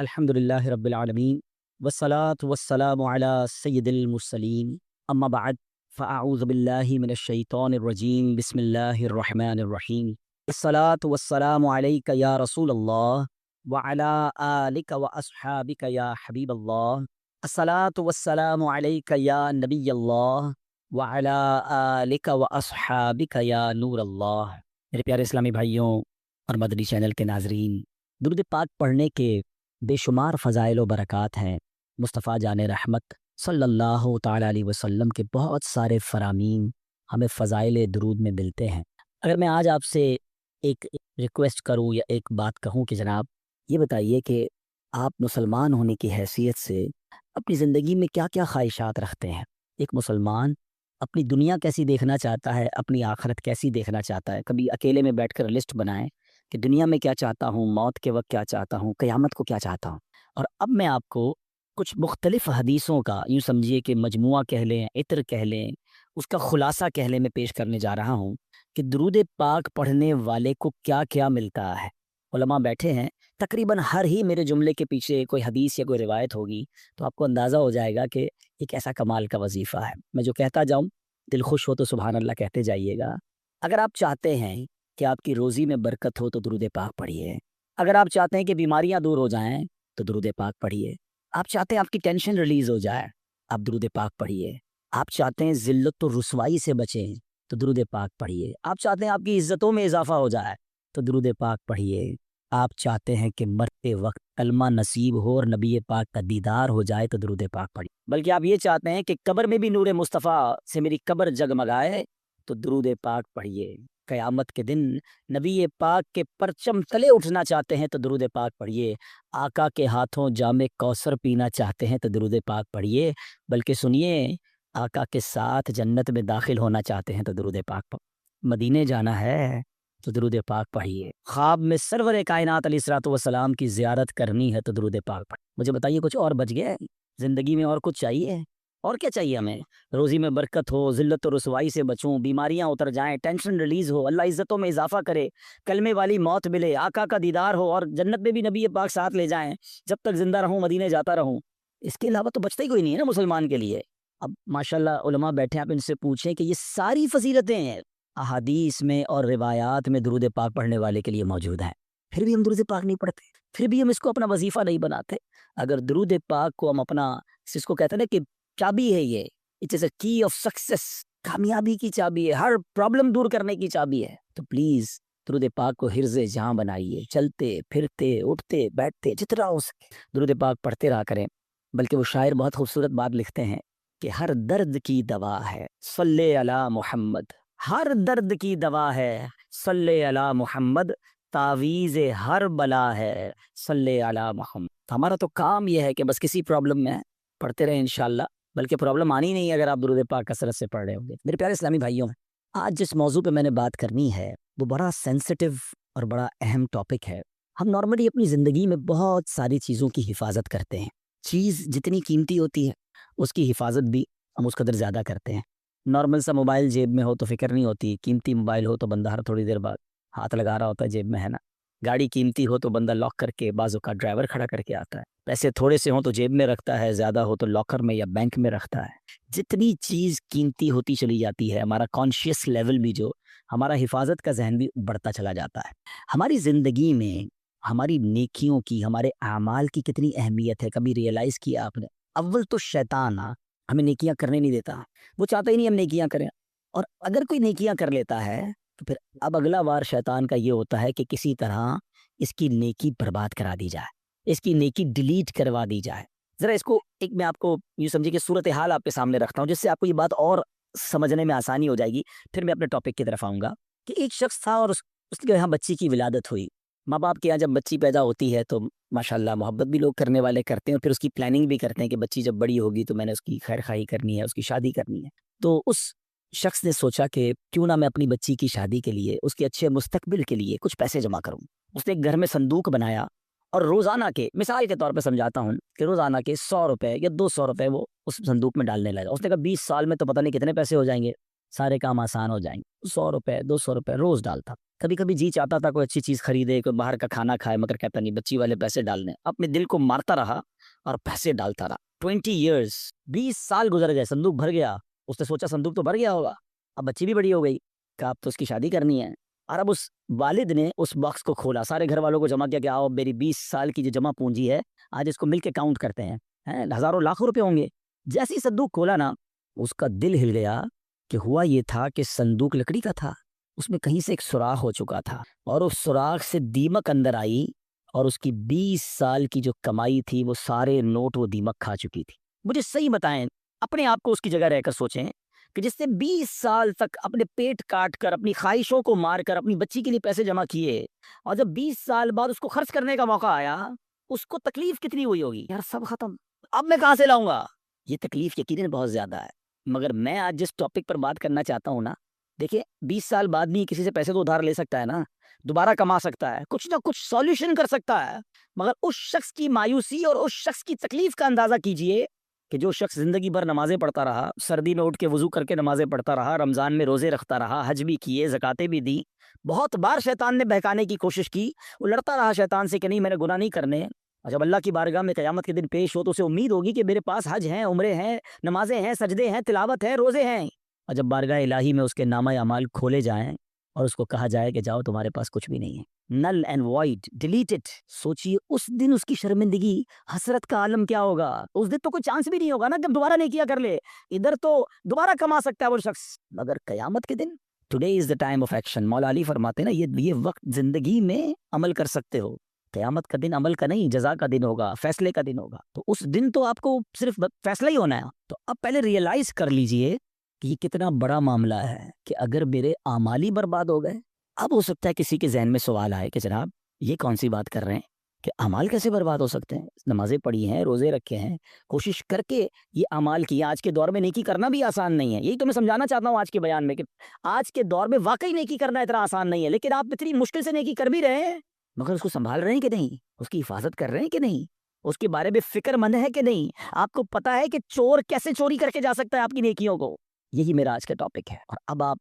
الحمدللہ رب العالمین والصلاة والسلام علی سید المرسلین اما بعد فاعوذ باللہ من الشیطان الرجیم بسم اللہ الرحمن الرحیم الصلاة والسلام علیک یا رسول اللہ وعلی آلک واصحابک یا حبیب اللہ الصلاة والسلام علیک یا نبی اللہ وعلی آلک واصحابک یا نور اللہ۔ میرے پیارے اسلامی بھائیوں اور مدنی چینل کے ناظرین، درود پاک پڑھنے کے بے شمار فضائل و برکات ہیں۔ مصطفیٰ جان رحمت صلی اللہ تعالیٰ علیہ وسلم کے بہت سارے فرامین ہمیں فضائل درود میں ملتے ہیں۔ اگر میں آج آپ سے ایک ریکویسٹ کروں یا ایک بات کہوں کہ جناب یہ بتائیے کہ آپ مسلمان ہونے کی حیثیت سے اپنی زندگی میں کیا کیا خواہشات رکھتے ہیں؟ ایک مسلمان اپنی دنیا کیسی دیکھنا چاہتا ہے، اپنی آخرت کیسی دیکھنا چاہتا ہے؟ کبھی اکیلے میں بیٹھ کر لسٹ بنائیں کہ دنیا میں کیا چاہتا ہوں، موت کے وقت کیا چاہتا ہوں، قیامت کو کیا چاہتا ہوں۔ اور اب میں آپ کو کچھ مختلف حدیثوں کا، یوں سمجھیے کہ مجموعہ کہہ لیں، عطر کہہ لیں، اس کا خلاصہ کہہ لیں، میں پیش کرنے جا رہا ہوں کہ درود پاک پڑھنے والے کو کیا کیا ملتا ہے۔ علماء بیٹھے ہیں، تقریباً ہر ہی میرے جملے کے پیچھے کوئی حدیث یا کوئی روایت ہوگی، تو آپ کو اندازہ ہو جائے گا کہ ایک ایسا کمال کا وظیفہ ہے۔ میں جو کہتا جاؤں، دل خوش ہو تو سبحان اللہ کہتے جائیے گا۔ اگر آپ چاہتے ہیں کہ آپ کی روزی میں برکت ہو تو درود پاک پڑھیے۔ اگر آپ چاہتے ہیں کہ بیماریاں دور ہو جائیں تو درود پاک پڑھیے۔ آپ چاہتے ہیں آپ کی ٹینشن ریلیز ہو جائے، آپ درود پاک پڑھیے۔ آپ چاہتے ہیں ذلت و رسوائی سے بچیں تو درود پاک پڑھیے۔ آپ چاہتے ہیں آپ کی عزتوں میں اضافہ ہو جائے تو درود پاک پڑھیے۔ آپ چاہتے ہیں کہ مرتے وقت کلمہ نصیب ہو اور نبی پاک کا دیدار ہو جائے تو درود پاک پڑھیے۔ بلکہ آپ یہ چاہتے ہیں کہ قبر میں بھی نور مصطفیٰ سے میری قبر جگمگائے تو درود پاک پڑھیے۔ قیامت کے دن نبی پاک کے پرچم تلے اٹھنا چاہتے ہیں تو درود پاک پڑھیے۔ آقا کے ہاتھوں جام کوثر پینا چاہتے ہیں تو درود پاک پڑھیے۔ بلکہ سنیے، آقا کے ساتھ جنت میں داخل ہونا چاہتے ہیں تو درود پاک پڑھیے۔ مدینے جانا ہے تو درود پاک پڑھیے۔ خواب میں سرور کائنات علیہ الصلوۃ والسلام کی زیارت کرنی ہے تو درود پاک پڑھیے۔ مجھے بتائیے کچھ اور بچ گیا ہے؟ زندگی میں اور کچھ چاہیے؟ اور کیا چاہیے ہمیں؟ روزی میں برکت ہو، ذلت و رسوائی سے بچوں، بیماریاں اتر جائیں، ٹینشن ریلیز ہو، اللہ عزتوں میں اضافہ کرے، کلمے والی موت ملے، آقا کا دیدار ہو اور جنت میں بھی نبی پاک ساتھ لے جائیں، جب تک زندہ رہوں مدینے جاتا رہوں۔ اس کے علاوہ تو بچتا ہی کوئی نہیں ہے نا مسلمان کے لیے۔ اب ماشاءاللہ علماء بیٹھے ہیں، آپ ان سے پوچھیں کہ یہ ساری فضیلتیں ہیں احادیث میں اور روایات میں درود پاک پڑھنے والے کے لیے موجود ہیں، پھر بھی ہم درود پاک نہیں پڑھتے، پھر بھی ہم اس کو اپنا وظیفہ نہیں بناتے۔ اگر درود پاک کو ہم اپنا، اس کو کہتے ہیں نا کہ چابی ہے، یہ اٹ از اے کی آف سکسیس، کامیابی کی چابی ہے، ہر پرابلم دور کرنے کی چابی ہے، تو پلیز درود پاک کو حرز جہاں بنائیے۔ چلتے پھرتے اٹھتے بیٹھتے جتنا ہو سکے درود پاک پڑھتے رہا کریں۔ بلکہ وہ شاعر بہت خوبصورت بات لکھتے ہیں کہ ہر درد کی دوا ہے صلی علی محمد، ہر درد کی دوا ہے صلی علی محمد، تعویذ ہر بلا ہے صلی علی محمد۔ تو ہمارا تو کام یہ ہے کہ بس کسی پرابلم میں پڑھتے رہیں انشاءاللہ، بلکہ پرابلم آنی نہیں اگر آپ درود پاک کثرت سے پڑھ رہے ہوں گے۔ میرے پیارے اسلامی بھائیوں، آج جس موضوع پہ میں نے بات کرنی ہے وہ بڑا سینسٹیو اور بڑا اہم ٹاپک ہے۔ ہم نارملی اپنی زندگی میں بہت ساری چیزوں کی حفاظت کرتے ہیں۔ چیز جتنی قیمتی ہوتی ہے اس کی حفاظت بھی ہم اس قدر زیادہ کرتے ہیں۔ نارمل سا موبائل جیب میں ہو تو فکر نہیں ہوتی، قیمتی موبائل ہو تو بندہ ہر تھوڑی دیر بعد ہاتھ لگا رہا ہوتا ہے جیب میں، ہے نا۔ گاڑی قیمتی ہو تو بندہ لاک کر کے، بعض اوقات ڈرائیور کھڑا کر کے آتا ہے۔ پیسے تھوڑے سے ہوں تو جیب میں رکھتا ہے، زیادہ ہو تو لاکر میں یا بینک میں رکھتا ہے۔ جتنی چیز قیمتی ہوتی چلی جاتی ہے، ہمارا کانشیس لیول بھی، جو ہمارا حفاظت کا ذہن بھی بڑھتا چلا جاتا ہے۔ ہماری زندگی میں ہماری نیکیوں کی، ہمارے اعمال کی کتنی اہمیت ہے، کبھی ریئلائز کیا آپ نے؟ اول تو شیطان ہمیں نیکیاں کرنے نہیں دیتا، وہ چاہتا ہی نہیں ہم نیکیاں کریں، اور اگر کوئی نیکیاں کر لیتا ہے تو پھر اب اگلا وار شیطان کا یہ ہوتا ہے کہ کسی طرح اس کی نیکی برباد کرا دی جائے، اس کی نیکی ڈیلیٹ کروا دی جائے۔ ذرا اس کو ایک میں آپ کو یوں سمجھیے کہ صورتحال آپ کے سامنے رکھتا ہوں، جس سے آپ کو یہ بات اور سمجھنے میں آسانی ہو جائے گی، پھر میں اپنے ٹاپک کی طرف آؤں گا۔ کہ ایک شخص تھا اور اس کے یہاں بچی کی ولادت ہوئی۔ ماں باپ کے یہاں جب بچی پیدا ہوتی ہے تو ماشاءاللہ محبت بھی لوگ کرنے والے کرتے ہیں، اور پھر اس کی پلاننگ بھی کرتے ہیں کہ بچی جب بڑی ہوگی تو میں نے اس کی خیر خواہی کرنی ہے، اس کی شادی کرنی ہے۔ تو اس شخص نے سوچا کہ کیوں نہ میں اپنی بچی کی شادی کے لیے، اس کے اچھے مستقبل کے لیے کچھ پیسے جمع کروں۔ اس نے ایک گھر میں صندوق بنایا اور روزانہ کے، مثال کے طور پہ سمجھاتا ہوں کہ روزانہ کے 100 روپے یا 200 روپے وہ اس صندوق میں ڈالنے لگا۔ اس نے کہا 20 سال میں تو پتہ نہیں کتنے پیسے ہو جائیں گے۔ سارے کام آسان ہو جائیں گے. 100 روپے 200 روپے روز ڈالتا. کبھی کبھی جی چاہتا تھا کوئی اچھی چیز خریدے, کوئی باہر کا کھانا کھائے, مگر کہتا نہیں, بچی والے پیسے ڈالنے. اپنے دل کو مارتا رہا اور پیسے ڈالتا رہا. 20 ایئرس, 20 سال گزر گئے, صندوق بھر گیا. اس نے سوچا صندوق تو بھر گیا ہوگا, اب بچی بھی بڑی ہو گئی, کہا اب تو اس کی شادی کرنی ہے. اور اب اس والد نے اس باکس کو کھولا, سارے گھر والوں کو جمع کیا کہ آؤ میری 20 سال کی جو جمع پونجی ہے آج اس کو مل کے کاؤنٹ کرتے ہیں, ہزاروں لاکھوں روپے ہوں گے. جیسے ہی صندوق کھولا نا, اس کا دل ہل گیا کہ ہوا یہ تھا کہ صندوق لکڑی کا تھا, اس میں کہیں سے ایک سوراخ ہو چکا تھا, اور اس سوراخ سے دیمک اندر آئی, اور اس کی 20 سال کی جو کمائی تھی وہ سارے نوٹ وہ دیمک کھا چکی تھی. مجھے صحیح بتائیں, اپنے آپ کو اس کی جگہ رہ کر سوچیں کہ جس نے 20 سال تک اپنے پیٹ کاٹ کر, اپنی خواہشوں کو مار کر اپنی بچی کے لیے پیسے جمع کیے, اور جب 20 سال بعد اس کو خرچ کرنے کا موقع آیا, اس کو تکلیف کتنی ہوئی ہوگی, یار سب ختم, اب میں کہاں سے لاؤں گا. یہ تکلیف یقیناً بہت زیادہ ہے. مگر میں آج جس ٹاپک پر بات کرنا چاہتا ہوں نا, دیکھیں 20 سال بعد بھی کسی سے پیسے تو ادھار لے سکتا ہے نا, دوبارہ کما سکتا ہے, کچھ نہ کچھ سولوشن کر سکتا ہے. مگر اس شخص کی مایوسی اور اس شخص کی تکلیف کا اندازہ کیجئے کہ جو شخص زندگی بھر نمازیں پڑھتا رہا, سردی میں اٹھ کے وضو کر کے نمازیں پڑھتا رہا, رمضان میں روزے رکھتا رہا, حج بھی کیے, زکاتیں بھی دی, بہت بار شیطان نے بہکانے کی کوشش کی, وہ لڑتا رہا شیطان سے کہ نہیں میں نے گناہ نہیں کرنے. اور جب اللہ کی بارگاہ میں قیامت کے دن پیش ہو تو اسے امید ہوگی کہ میرے پاس حج ہیں, عمرے ہیں, نمازیں ہیں, سجدے ہیں, تلاوت ہے, روزے ہیں. اور جب بارگاہ الہی میں اس کے نامہ اعمال کھولے جائیں اور اس کو کہا جائے کہ جاؤ تمہارے پاس کچھ بھی نہیں ہے, نل اینڈ وائڈ, ڈیلیٹڈ, سوچئے اس دن اس کی شرمندگی, حسرت کا عالم کیا ہوگا. اس دن تو کوئی چانس بھی نہیں ہوگا نا کہ دوبارہ نیکیاں کر لے, ادھر تو دوبارہ کما سکتا ہے وہ شخص, مگر قیامت کے دن today is the time of action. Maula Ali فرماتے ہیں نا, یہ وقت زندگی میں عمل کر سکتے ہو, قیامت کا دن عمل کا نہیں, جزا کا دن ہوگا, فیصلے کا دن ہوگا. تو اس دن تو آپ کو صرف فیصلہ ہی ہونا ہے. تو اب پہلے ریئلائز کر لیجئے کہ یہ کتنا بڑا معاملہ ہے کہ اگر میرے اعمال ہی برباد ہو گئے. اب ہو سکتا ہے کسی کے ذہن میں سوال آئے کہ جناب یہ کون سی بات کر رہے ہیں کہ اعمال کیسے برباد ہو سکتے ہیں, نمازیں پڑھی ہیں, روزے رکھے ہیں, کوشش کر کے یہ اعمال کیا. آج کے دور میں نیکی کرنا بھی آسان نہیں ہے, یہی تو میں سمجھانا چاہتا ہوں آج کے بیان میں کہ آج کے دور میں واقعی نیکی کرنا اتنا آسان نہیں ہے. لیکن آپ اتنی مشکل سے نیکی کر بھی رہے ہیں, مگر اس کو سنبھال رہے ہیں کہ نہیں, اس کی حفاظت کر رہے ہیں کہ نہیں, اس کے بارے میں فکر مند ہے کہ نہیں, آپ کو پتا ہے کہ چور کیسے چوری کر کے جا سکتا ہے آپ کی نیکیوں کو. یہی میرا آج کا ٹاپک ہے. اور اب آپ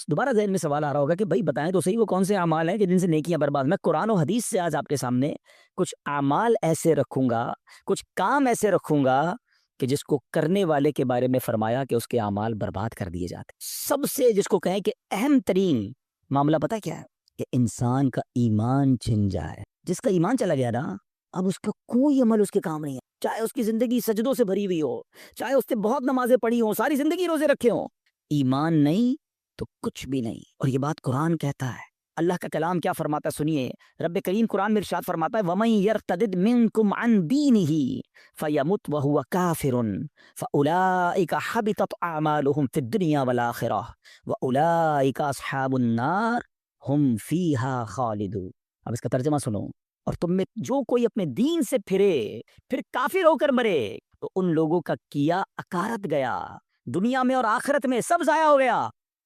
دوبارہ ذہن میں سوال آ رہا ہوگا کہ بھائی بتائیں تو صحیح وہ کون سے اعمال ہیں کہ جن سے نیکیاں برباد. میں قرآن و حدیث سے آج آپ کے سامنے کچھ اعمال ایسے رکھوں گا, کچھ کام ایسے رکھوں گا کہ جس کو کرنے والے کے بارے میں فرمایا کہ اس کے اعمال برباد کر دیے جاتے. سب سے جس کو کہیں کہ اہم ترین معاملہ پتہ کیا ہے, کہ انسان کا ایمان چھن جائے. جس کا ایمان چلا گیا نا, اب اس کا کوئی عمل اس کے کام نہیں ہے, چاہے اس کی زندگی سجدوں سے بھری ہوئی ہو, چاہے اس نے بہت نمازیں پڑھی ہوں, ساری زندگی روزے رکھے ہوں, ایمان نہیں تو کچھ بھی نہیں. اور یہ بات قرآن کہتا ہے. اللہ کا کلام کیا فرماتا ہے سنیے. رب کریم قرآن میں ارشاد فرماتا ہے وَمَن يَرْتَدِدْ مِنْكُمْ عَنْ دِينِهِ فَيَمُتْ وَهُوَ كَافِرٌ فَأُولَئِكَ حَبِطَتْ أَعْمَالُهُمْ فِي الدُّنْيَا وَالْآخِرَةِ وَأُولَئِكَ أَصْحَابُ النَّارِ هُمْ فِيهَا خَالِدُونَ. اب اس کا ترجمہ سنو. اور تم میں جو کوئی اپنے دین سے پھرے, پھر کافر ہو کر مرے, تو ان لوگوں کا کیا اکارت گیا, دنیا میں اور آخرت میں سب ضائع ہو گیا,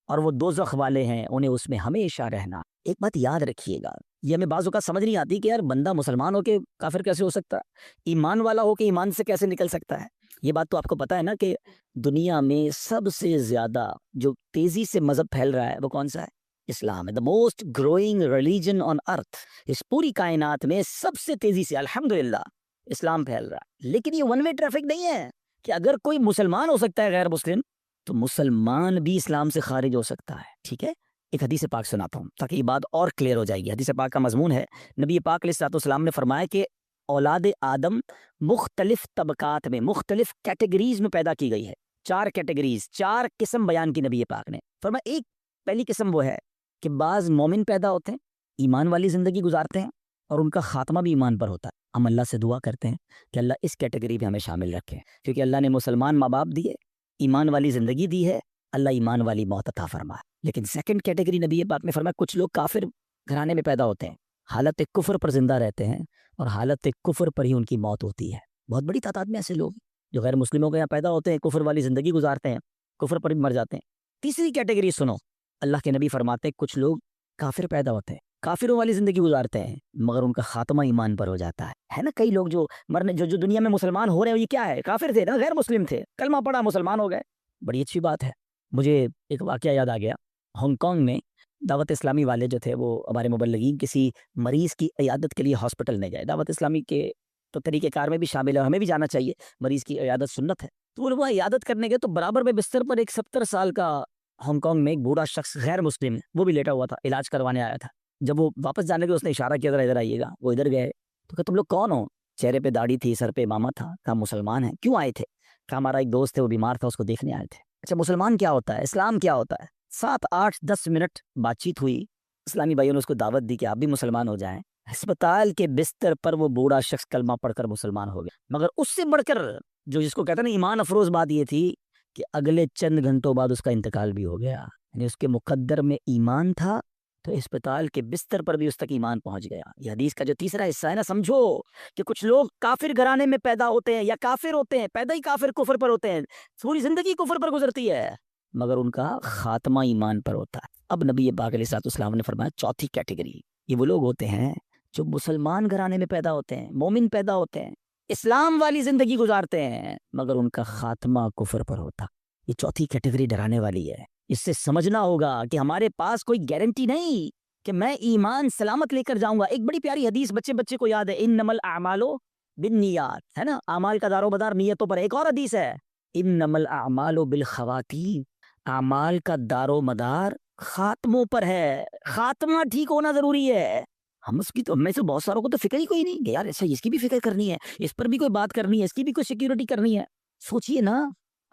اور وہ دوزخ والے ہیں, انہیں اس میں ہمیشہ رہنا. ایک بات یاد رکھیے گا, یہ ہمیں بعض اوقات سمجھ نہیں آتی کہ یار بندہ مسلمان ہو کے کافر کیسے ہو سکتا ہے, ایمان والا ہو کے ایمان سے کیسے نکل سکتا ہے. یہ بات تو آپ کو پتا ہے نا کہ دنیا میں سب سے زیادہ جو تیزی سے مذہب پھیل رہا ہے وہ کون سا ہے؟ اسلام ہے. The most growing religion on earth. اس پوری کائنات میں سب سے تیزی سے الحمدللہ اسلام پھیل رہا ہے. لیکن یہ ون وے ٹریفک نہیں ہے کہ اگر کوئی مسلمان ہو سکتا ہے غیر مسلم, تو مسلمان بھی اسلام سے خارج ہو سکتا ہے. ٹھیک ہے, ایک حدیث پاک سناتا ہوں تاکہ یہ بات اور کلیئر ہو جائے گی. حدیث پاک کا مضمون ہے, نبی پاک علیہ الصلوۃ والسلام نے فرمایا کہ اولاد آدم مختلف طبقات میں, مختلف کیٹیگریز میں پیدا کی گئی ہے. 4 کیٹیگریز, 4 قسم بیان کی نبی پاک نے. فرمایا ایک پہلی قسم وہ ہے کہ بعض مومن پیدا ہوتے ہیں, ایمان والی زندگی گزارتے ہیں, اور ان کا خاتمہ بھی ایمان پر ہوتا ہے. ہم اللہ سے دعا کرتے ہیں کہ اللہ اس کیٹیگری میں ہمیں شامل رکھے, کیونکہ اللہ نے مسلمان ماں باپ دیے, ایمان والی زندگی دی ہے, اللہ ایمان والی موت عطا فرمائے. لیکن سیکنڈ کیٹیگری نبی پاک نے فرمایا کچھ لوگ کافر گھرانے میں پیدا ہوتے ہیں, حالت کفر پر زندہ رہتے ہیں, اور حالت کفر پر ہی ان کی موت ہوتی ہے. بہت بڑی تعداد میں ایسے لوگ جو غیر مسلموں کے یہاں پیدا ہوتے ہیں, کفر والی زندگی گزارتے ہیں, کفر پر بھی مر جاتے ہیں. تیسری کیٹیگری سنو, اللہ کے نبی فرماتے ہیں کچھ لوگ کافر پیدا ہوتے ہیں, کافروں والی زندگی گزارتے ہیں, مگر ان کا خاتمہ ایمان پر ہو جاتا ہے. ہے نا کئی لوگ جو مرنے جو دنیا میں مسلمان ہو رہے ہیں, یہ کیا ہے, کافر تھے نا, غیر مسلم تھے, کلمہ پڑھا مسلمان ہو گئے, بڑی اچھی بات ہے. مجھے ایک واقعہ یاد آ گیا. ہانگ کانگ میں دعوت اسلامی والے جو تھے وہ ہمارے مبلغین کسی مریض کی عیادت کے لیے ہاسپٹل میں گئے. دعوت اسلامی کے تو طریقہ کار میں بھی شامل ہے, ہمیں بھی جانا چاہیے, مریض کی عیادت سنت ہے. تو وہ عیادت کرنے گئے تو برابر میں بستر پر ایک 70 سال کا ہانگ کانگ میں ایک بوڑھا شخص غیر مسلم وہ بھی لیٹا ہوا تھا, علاج کروانے آیا تھا. جب وہ واپس جانے کے اس نے اشارہ کیا ادھر آئیے گا, وہ ادھر گئے تو کہ تم لوگ کون ہو؟ چہرے پہ داڑھی تھی, سر پہ امامہ تھا. کہا مسلمان ہیں. کیوں آئے تھے؟ کہا ہمارا ایک دوست ہے وہ بیمار تھا, اس کو دیکھنے آئے تھے. اچھا مسلمان کیا ہوتا ہے, اسلام کیا ہوتا ہے؟ 7 8 10 منٹ بات چیت ہوئی, اسلامی بھائیوں نے اس کو دعوت دی کہ آپ بھی مسلمان ہو جائیں. ہسپتال کے بستر پر وہ بوڑھا شخص کلمہ پڑھ کر مسلمان ہو گیا. مگر اس سے بڑھ کر جو جس کو کہتے ہیں نا ایمان افروز بات یہ تھی کہ اگلے چند گھنٹوں بعد اس کا انتقال بھی ہو گیا. یعنی اس کے مقدر میں ایمان تھا تو اسپتال کے بستر پر بھی اس تک ایمان پہنچ گیا. یہ حدیث کا جو تیسرا حصہ ہے نا, سمجھو کہ کچھ لوگ کافر گھرانے میں پیدا ہوتے ہیں یا کافر ہوتے ہیں, پیدا ہی کافر کفر پر ہوتے ہیں, پوری زندگی کفر پر گزرتی ہے, مگر ان کا خاتمہ ایمان پر ہوتا ہے. اب نبی پاک علیہ الصلوۃ والسلام نے فرمایا چوتھی کیٹیگری یہ وہ لوگ ہوتے ہیں جو مسلمان گھرانے میں پیدا ہوتے ہیں, مومن پیدا ہوتے ہیں, اسلام والی زندگی گزارتے ہیں, مگر ان کا خاتمہ کفر پر ہوتا. یہ چوتھی کیٹیگری ڈرانے والی ہے. اس سے سمجھنا ہوگا کہ ہمارے پاس کوئی گارنٹی نہیں کہ میں ایمان سلامت لے کر جاؤں گا. ایک بڑی پیاری حدیث بچے کو یاد ہے, انما الاعمال بالنیات, ہے نا, اعمال کا دار و مدار نیتوں پر. ایک اور حدیث ہے انما الاعمال بالخواتیم, اعمال کا دار و مدار خاتموں پر ہے. خاتمہ ٹھیک ہونا ضروری ہے. ہم میں سے بہت ساروں کو تو فکر ہی کوئی نہیں کہ یار ایسا اس کی بھی فکر کرنی ہے, اس پر بھی کوئی بات کرنی ہے, اس کی بھی کوئی سیکیورٹی کرنی ہے. سوچئے نا.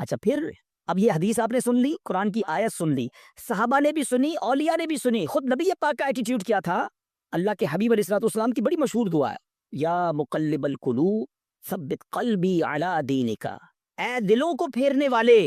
اچھا پھر اب یہ حدیث آپ نے سن لی, قرآن کی آیت سن لی, صحابہ نے بھی سنی, اولیاء نے بھی سنی, خود نبی پاک کا ایٹیٹیوڈ کیا تھا. اللہ کے حبیب علیہ الصلوۃ والسلام کی بڑی مشہور دعا ہے, یا مقلب القلوب ثبت قلبی علی دینک, اے دلوں کو پھیرنے والے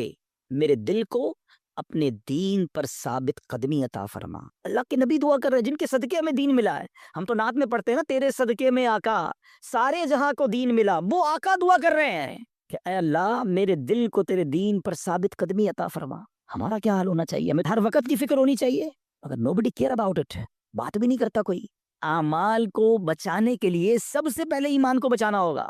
میرے دل کو اپنے دین پر ثابت قدمی عطا فرما. اللہ کے نبی دعا کر رہے ہیں جن کے صدقے ہمیں دین ملا ہے. ہم تو نعت میں پڑھتے ہیں نا, تیرے صدقے میں آقا سارے جہاں کو دین ملا. وہ آقا دعا کر رہے ہیں کہ اے اللہ میرے دل کو تیرے دین پر ثابت قدمی عطا فرما. ہمارا کیا حال ہونا چاہیے؟ ہمیں ہر وقت کی فکر ہونی چاہیے, اگر nobody care about it, بات بھی نہیں کرتا کوئی. اعمال کو بچانے کے لیے سب سے پہلے ایمان کو بچانا ہوگا.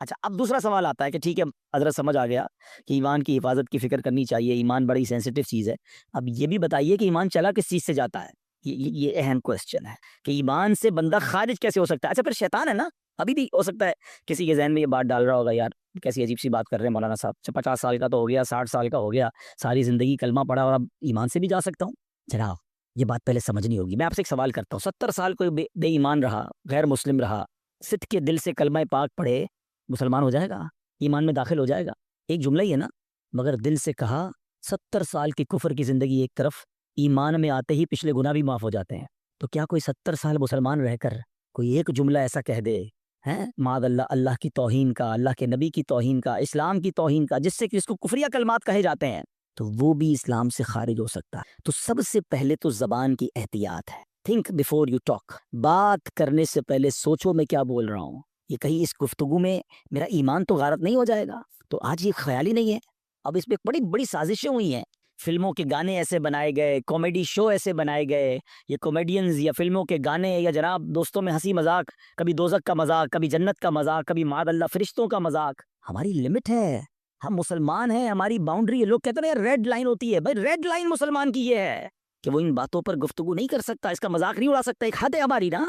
اچھا اب دوسرا سوال آتا ہے کہ ٹھیک ہے حضرت سمجھ آ گیا کہ ایمان کی حفاظت کی فکر کرنی چاہیے, ایمان بڑی سینسیٹیو چیز ہے. اب یہ بھی بتائیے کہ ایمان چلا کس چیز سے جاتا ہے؟ یہ اہم کوسچن ہے کہ ایمان سے بندہ خارج کیسے ہو سکتا ہے. اچھا پھر شیطان ہے نا, ابھی بھی ہو سکتا ہے کسی کے ذہن میں یہ بات ڈال رہا ہوگا, یار کیسی عجیب سی بات کر رہے ہیں مولانا صاحب, 50 سال کا تو ہو گیا, 60 سال کا ہو گیا, ساری زندگی کلمہ پڑھا اور اب ایمان سے بھی جا سکتا ہوں. جناب یہ بات پہلے سمجھنی ہوگی. میں آپ سے ایک سوال کرتا ہوں, 70 سال کوئی بے ایمان رہا, غیر مسلم رہا, صدق کے دل سے کلمہ پاک پڑھے, مسلمان ہو جائے گا, ایمان میں داخل ہو جائے گا. ایک جملہ ہی ہے نا, مگر دل سے کہا 70 سال کی کفر کی زندگی ایک طرف, ایمان میں آتے ہی پچھلے گناہ بھی معاف ہو جاتے ہیں. تو کیا کوئی 70 سال مسلمان رہ کر کوئی ایک جملہ ایسا کہہ دے ہیں معاذ اللہ, اللہ کی توہین کا, اللہ کے نبی کی توہین کا, اسلام کی توہین کا, جس سے کہ اس کو کفریہ کلمات کہے جاتے ہیں, تو وہ بھی اسلام سے خارج ہو سکتا ہے. تو سب سے پہلے تو زبان کی احتیاط ہے. تھنک بیفور یو ٹاک, بات کرنے سے پہلے سوچو میں کیا بول رہا ہوں, یہ کہیں اس گفتگو میں میرا ایمان تو غارت نہیں ہو جائے گا. تو آج یہ خیال ہی نہیں ہے. اب اس پہ بڑی بڑی سازشیں ہوئی ہیں, فلموں کے گانے ایسے بنائے گئے, کامیڈی شو ایسے بنائے گئے, یہ کامیڈینز یا فلموں کے گانے یا جناب دوستوں میں ہنسی مذاق, کبھی دوزخ کا مذاق, کبھی جنت کا مذاق, کبھی معاذ اللہ فرشتوں کا مذاق. ہماری لمٹ ہے, ہم مسلمان ہیں, ہماری باؤنڈری ہے. لوگ کہتے ہیں ریڈ لائن ہوتی ہے, بھائی ریڈ لائن مسلمان کی یہ ہے کہ وہ ان باتوں پر گفتگو نہیں کر سکتا, اس کا مذاق نہیں اڑا سکتا. ایک حد ہے ہماری نا,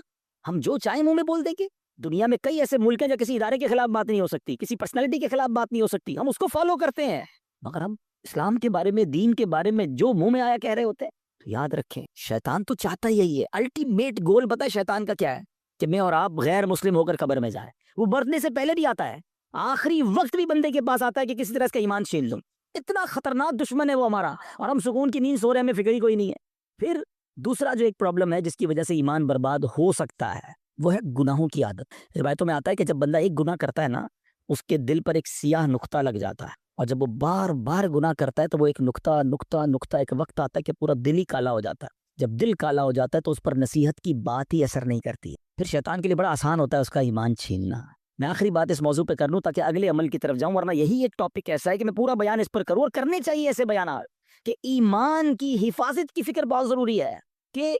ہم جو چاہیں منہ میں بول دیں گے. دنیا میں کئی ایسے ملک ہیں جہاں کسی ادارے کے خلاف بات نہیں ہو سکتی, کسی پرسنالٹی کے خلاف بات نہیں ہو سکتی, ہم اس کو فالو کرتے ہیں. مگر ہم اسلام کے بارے میں, دین کے بارے میں جو منہ میں آیا کہہ رہے ہوتے ہیں. تو یاد رکھیں شیطان تو چاہتا ہی یہی ہے, الٹیمیٹ گول پتہ ہے شیطان کا کیا ہے, کہ میں اور آپ غیر مسلم ہو کر قبر میں جائیں. وہ مرنے سے پہلے بھی آتا ہے, آخری وقت بھی بندے کے پاس آتا ہے کہ کسی طرح اس کا ایمان چھین لوں. اتنا خطرناک دشمن ہے وہ ہمارا, اور ہم سکون کی نیند سو رہے ہیں, ہمیں فکر ہی کوئی نہیں ہے. پھر دوسرا جو ایک پرابلم ہے جس کی وجہ سے ایمان برباد ہو سکتا ہے, وہ ہے گناہوں کی عادت. روایتوں میں آتا ہے کہ جب بندہ ایک گناہ کرتا ہے نا, اس کے دل پر ایک سیاہ نقطہ لگ جاتا ہے, اور جب وہ بار بار گناہ کرتا ہے تو وہ ایک نقطہ ایک وقت آتا ہے کہ پورا دل ہی کالا ہو جاتا ہے. جب دل کالا ہو جاتا ہے تو اس پر نصیحت کی بات ہی اثر نہیں کرتی ہے. پھر شیطان کے لیے بڑا آسان ہوتا ہے اس کا ایمان چھیننا. میں آخری بات اس موضوع پہ کر لوں تاکہ اگلے عمل کی طرف جاؤں, ورنہ یہی ایک ٹاپک ایسا ہے کہ میں پورا بیان اس پر کروں, اور کرنے چاہیے ایسے بیانات کہ ایمان کی حفاظت کی فکر بہت ضروری ہے. کہ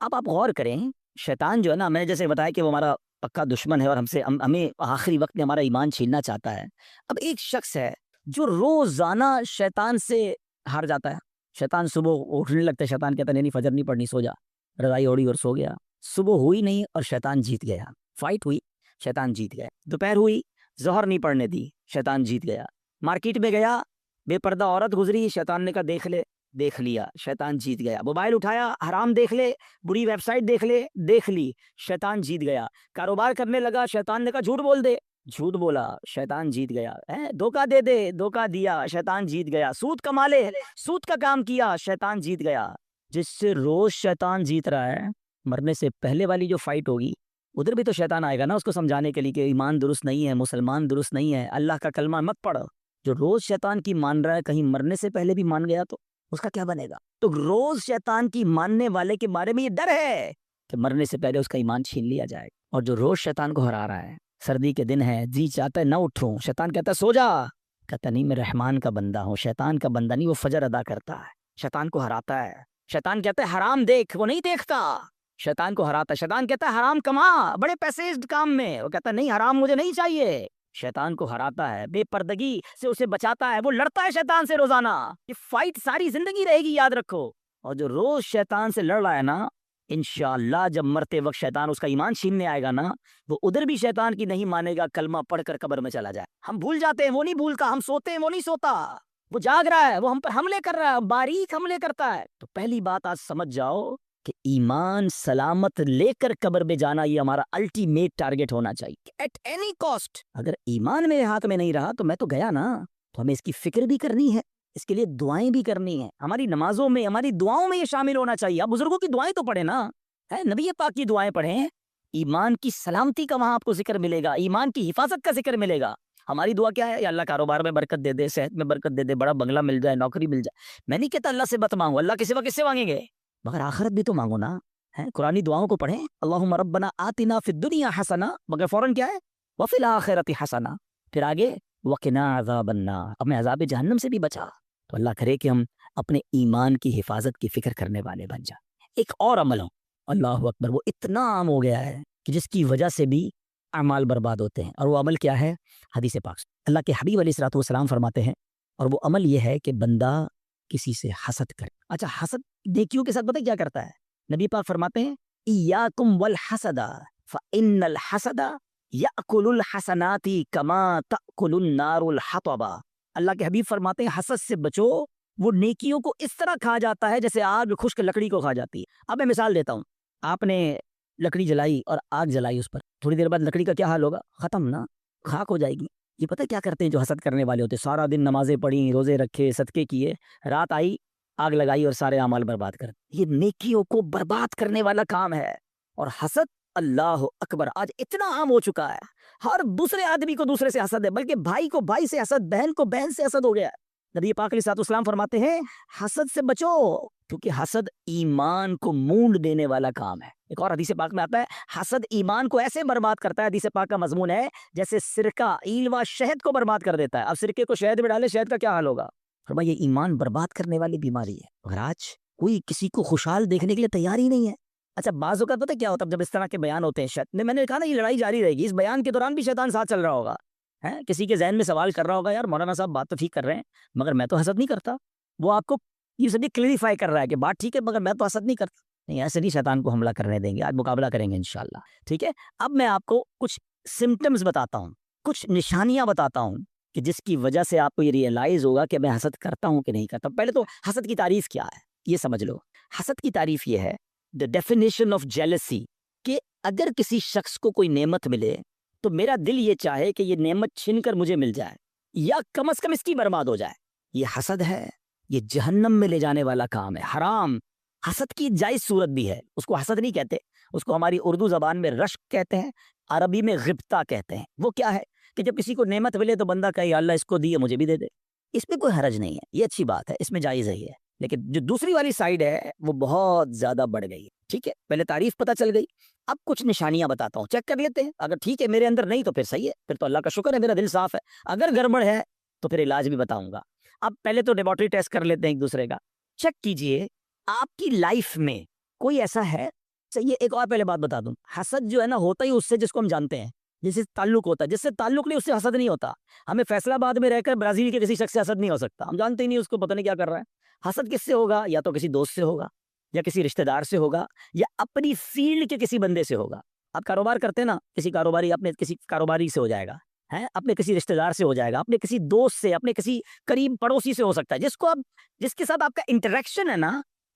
اب آپ غور کریں, شیطان جو ہے نا, میں نے جیسے بتایا کہ وہ ہمارا پکا دشمن ہے اور ہمیں آخری وقت میں ہمارا ایمان چھیننا چاہتا ہے. اب ایک شخص ہے جو روزانہ شیطان سے ہار جاتا ہے, شیطان صبح اٹھنے لگتا ہے، شیطان کہتا نہیں فجر نہیں پڑھنی، سو جا، رضائی اوڑی اور سو گیا. صبح ہوئی نہیں اور شیطان جیت گیا. فائٹ ہوئی، شیطان جیت گیا. دوپہر ہوئی، ظہر نہیں پڑھنے دی، شیطان جیت گیا. مارکیٹ میں گیا، بے پردہ عورت گزری، شیطان نے کہا دیکھ لے، دیکھ لیا، شیطان جیت گیا. موبائل اٹھایا، حرام دیکھ لے، بری ویب سائٹ دیکھ لے، دیکھ لی، شیطان جیت گیا. کاروبار کرنے لگا، شیطان نے کہا جھوٹ بول دے، جھوٹ بولا، شیطان جیت گیا. دھوکہ دے دے، دھوکہ دیا، شیطان جیت گیا. سود کما لے، سود کا کام کیا، شیطان جیت گیا. جس سے روز شیطان جیت رہا ہے، مرنے سے پہلے والی جو فائٹ ہوگی ادھر بھی تو شیطان آئے گا نا اس کو سمجھانے کے لیے کہ ایمان درست نہیں ہے، مسلمان درست نہیں ہے، اللہ کا کلمہ مت پڑھ. جو روز شیطان کی مان رہا ہے، کہیں مرنے سے پہلے بھی مان گیا تو اس کا کیا بنے گا؟ تو روز شیطان کی ماننے والے کے بارے میں یہ ڈر ہے کہ مرنے سے پہلے اس کا ایمان چھین لیا جائے. اور جو روز شیطان کو ہرا رہا ہے، سردی کے دن ہے، جی چاہتا ہے نہ اٹھوں، شیطان کہتا ہے سو جا، کہتا نہیں میں رحمان کا بندہ ہوں، شیطان کا بندہ نہیں، وہ فجر ادا کرتا ہے، شیطان کو ہراتا ہے. شیطان کہتا ہے حرام دیکھ، وہ نہیں دیکھتا، شیطان کو ہراتا ہے. شیطان کہتا ہے حرام کما، بڑے پیسے اس کام میں، وہ کہتا ہے نہیں حرام مجھے نہیں چاہیے. شیطان کو ہراتا ہے، بے پردگی سے اسے بچاتا ہے، وہ لڑتا ہے شیطان سے روزانہ. یہ فائٹ ساری زندگی رہے گی، یاد رکھو. اور جو روز شیطان سے لڑ رہا ہے نا، انشاءاللہ جب مرتے وقت شیطان اس کا ایمان چھیننے آئے گا نا، وہ ادھر بھی شیطان کی نہیں مانے گا، کلمہ پڑھ کر قبر میں چلا جائے. ہم بھول جاتے ہیں، وہ نہیں بھولتا، ہم سوتے ہیں، وہ نہیں سوتا، وہ جاگ رہا ہے، وہ ہم پر حملے کر رہا ہے، باریک حملے کرتا ہے. تو پہلی بات آج سمجھ جاؤ کہ ایمان سلامت لے کر قبر میں جانا یہ ہمارا الٹیمیٹ ٹارگٹ ہونا چاہیے ایٹ اینی کاسٹ. اگر ایمان میرے ہاتھ میں نہیں رہا تو میں تو گیا نا. تو ہمیں اس کی فکر بھی کرنی ہے، اس کے لیے دعائیں بھی کرنی ہیں. ہماری نمازوں میں، ہماری دعاؤں میں یہ شامل ہونا چاہیے. آپ بزرگوں کی دعائیں تو پڑھیں نا، نبی پاک کی دعائیں پڑھیں. ایمان کی سلامتی کا وہاں آپ کو ذکر ملے گا، ایمان کی حفاظت کا ذکر ملے گا. ہماری دعا کیا ہے؟ یا اللہ کاروبار میں برکت دے دے، صحت میں برکت دے دے، بڑا بنگلہ مل جائے، نوکری مل جائے. میں نہیں کہتا اللہ سے مت مانگو، اللہ کے سوا کس سے مانگیں گے؟ مگر آخرت بھی تو مانگو نا. قرآنی دعاؤں کو پڑھیں، اللہم ربنا آتنا فی الدنیا حسنہ، مگر فوراً کیا ہے؟ وفی الآخرۃ حسنہ. پھر آگے وقنا عذاب النار، ہمیں عذاب جہنم سے بھی بچا. تو اللہ کرے کہ ہم اپنے ایمان کی حفاظت کی فکر کرنے والے بن جائیں. ایک اور عمل ہو، اللہ اکبر، وہ اتنا عام ہو گیا ہے کہ جس کی وجہ سے بھی اعمال برباد ہوتے ہیں. اور وہ عمل کیا ہے؟ حدیث پاک اللہ کے حبیب علیہ الصلوۃ والسلام فرماتے ہیں، اور وہ عمل یہ ہے کہ بندہ کسی سے حسد کرے. اچھا، حسد نیکیوں کے ساتھ پتہ کیا کرتا ہے؟ نبی پاک فرماتے ہیں ایاکم والحسد فإن الحسد یأکل الحسنات کما تأکل النار الحطب. اللہ کے حبیب فرماتے ہیں حسد سے بچو، وہ نیکیوں کو اس طرح کھا جاتا ہے جیسے آگ خشک لکڑی کو کھا جاتی ہے. اب میں مثال دیتا ہوں، آپ نے لکڑی جلائی اور آگ جلائی اس پر، تھوڑی دیر بعد لکڑی کا کیا حال ہوگا؟ ختم نا، خاک ہو جائے گی. یہ پتہ کیا کرتے ہیں جو حسد کرنے والے ہوتے؟ سارا دن نمازیں پڑھی، روزے رکھے، صدقے کیے، رات آئی آگ لگائی اور سارے اعمال برباد کر. یہ نیکیوں کو برباد کرنے والا کام ہے. اور حسد اللہ اکبر آج اتنا عام ہو چکا ہے، ہر دوسرے آدمی کو دوسرے سے حسد ہے، بلکہ بھائی کو بھائی سے حسد، بہن کو بہن سے حسد ہو گیا ہے. نبی پاک علیہ الصلوۃ والسلام فرماتے ہیں حسد سے بچو، کیونکہ حسد ایمان کو مونڈ دینے والا کام ہے. ایک اور حدیث پاک میں آتا ہے حسد ایمان کو ایسے برباد کرتا ہے، حدیث پاک کا مضمون ہے جیسے سرکہ ایلوا شہد کو برباد کر دیتا ہے. اب سرکے کو شہد میں ڈالے، شہد کا کیا حال ہوگا؟ فرمایا یہ ایمان برباد کرنے والی بیماری ہے. اور آج کوئی کسی کو خوشحال دیکھنے کے لیے تیار ہی نہیں ہے. اچھا، بعض اوقات پتہ کیا ہوتا ہے جب اس طرح کے بیان ہوتے ہیں، میں نے کہا نا یہ لڑائی جاری رہے گی، اس بیان کے دوران بھی شیطان ساتھ چل رہا ہوگا. کسی کے ذہن میں سوال کر رہا ہوگا یار مولانا صاحب بات تو ٹھیک کر رہے ہیں مگر میں تو حسد نہیں کرتا. وہ آپ کو یہ سب کلیریفائی کر رہا ہے کہ بات ٹھیک ہے مگر میں تو حسد نہیں کرتا. نہیں، ایسے نہیں شیطان کو حملہ کرنے دیں گے، آج مقابلہ کریں گے انشاءاللہ. ٹھیک ہے، اب میں آپ کو کچھ سمٹمز بتاتا ہوں، کچھ نشانیاں بتاتا ہوں کہ جس کی وجہ سے آپ کو یہ ریئلائز ہوگا کہ میں حسد کرتا ہوں کہ نہیں کرتا. پہلے تو حسد کی تعریف کیا ہے یہ سمجھ لو. حسد کی تعریف یہ ہے the definition of jealousy، کہ اگر کسی شخص کو کوئی نعمت ملے تو میرا دل یہ چاہے کہ یہ نعمت چھن کر مجھے مل جائے یا کم از کم اس کی برباد ہو جائے. یہ حسد ہے، یہ جہنم میں لے جانے والا کام ہے، حرام. حسد کی جائز صورت بھی ہے، اس کو حسد نہیں کہتے، اس کو ہماری اردو زبان میں رشک کہتے ہیں، عربی میں غبطہ کہتے ہیں. وہ کیا ہے کہ جب کسی کو نعمت ملے تو بندہ کہے اللہ اس کو دی مجھے بھی دے دے. اس میں کوئی حرج نہیں ہے، یہ اچھی بات ہے، اس میں جائز ہے یہ. لیکن جو دوسری والی سائیڈ ہے وہ بہت زیادہ بڑھ گئی ہے. ٹھیک ہے، پہلے تعریف پتہ چل گئی، اب کچھ نشانیاں بتاتا ہوں، چیک کر لیتے ہیں. اگر ٹھیک ہے میرے اندر نہیں تو پھر صحیح ہے، پھر تو اللہ کا شکر ہے میرا دل صاف ہے. اگر گڑبڑ ہے تو پھر علاج بھی بتاؤں گا. اب پہلے تو لیبارٹری ٹیسٹ کر لیتے ہیں ایک دوسرے کا. چیک کیجئے آپ کی لائف میں کوئی ایسا ہے. یہ ایک اور پہلے بات بتا دوں، حسد جو ہے نا ہوتا ہی اس سے جس کو ہم جانتے ہیں، جس سے تعلق ہوتا ہے. جس سے تعلق نہیں اس سے حسد نہیں ہوتا. ہمیں فیصلہ آباد میں رہ کر برازیل کے کسی شخص سے حسد نہیں ہو سکتا، ہم جانتے ہی نہیں اس کو، پتہ نہیں کیا کر رہا ہے. حسد کس سے ہوگا؟ یا تو کسی دوست سے ہوگا، یا کسی رشتہ دار سے ہوگا، یا اپنی فیلڈ کے کسی بندے سے ہوگا. آپ کاروبار کرتے ہیں نا، کسی کاروباری اپنے کسی کاروباری سے ہو جائے گا، ہے اپنے کسی رشتہ دار سے ہو جائے گا، اپنے کسی دوست سے، اپنے کسی قریب پڑوسی سے ہو سکتا ہے، جس کے ساتھ آپ کا انٹریکشن ہے نا،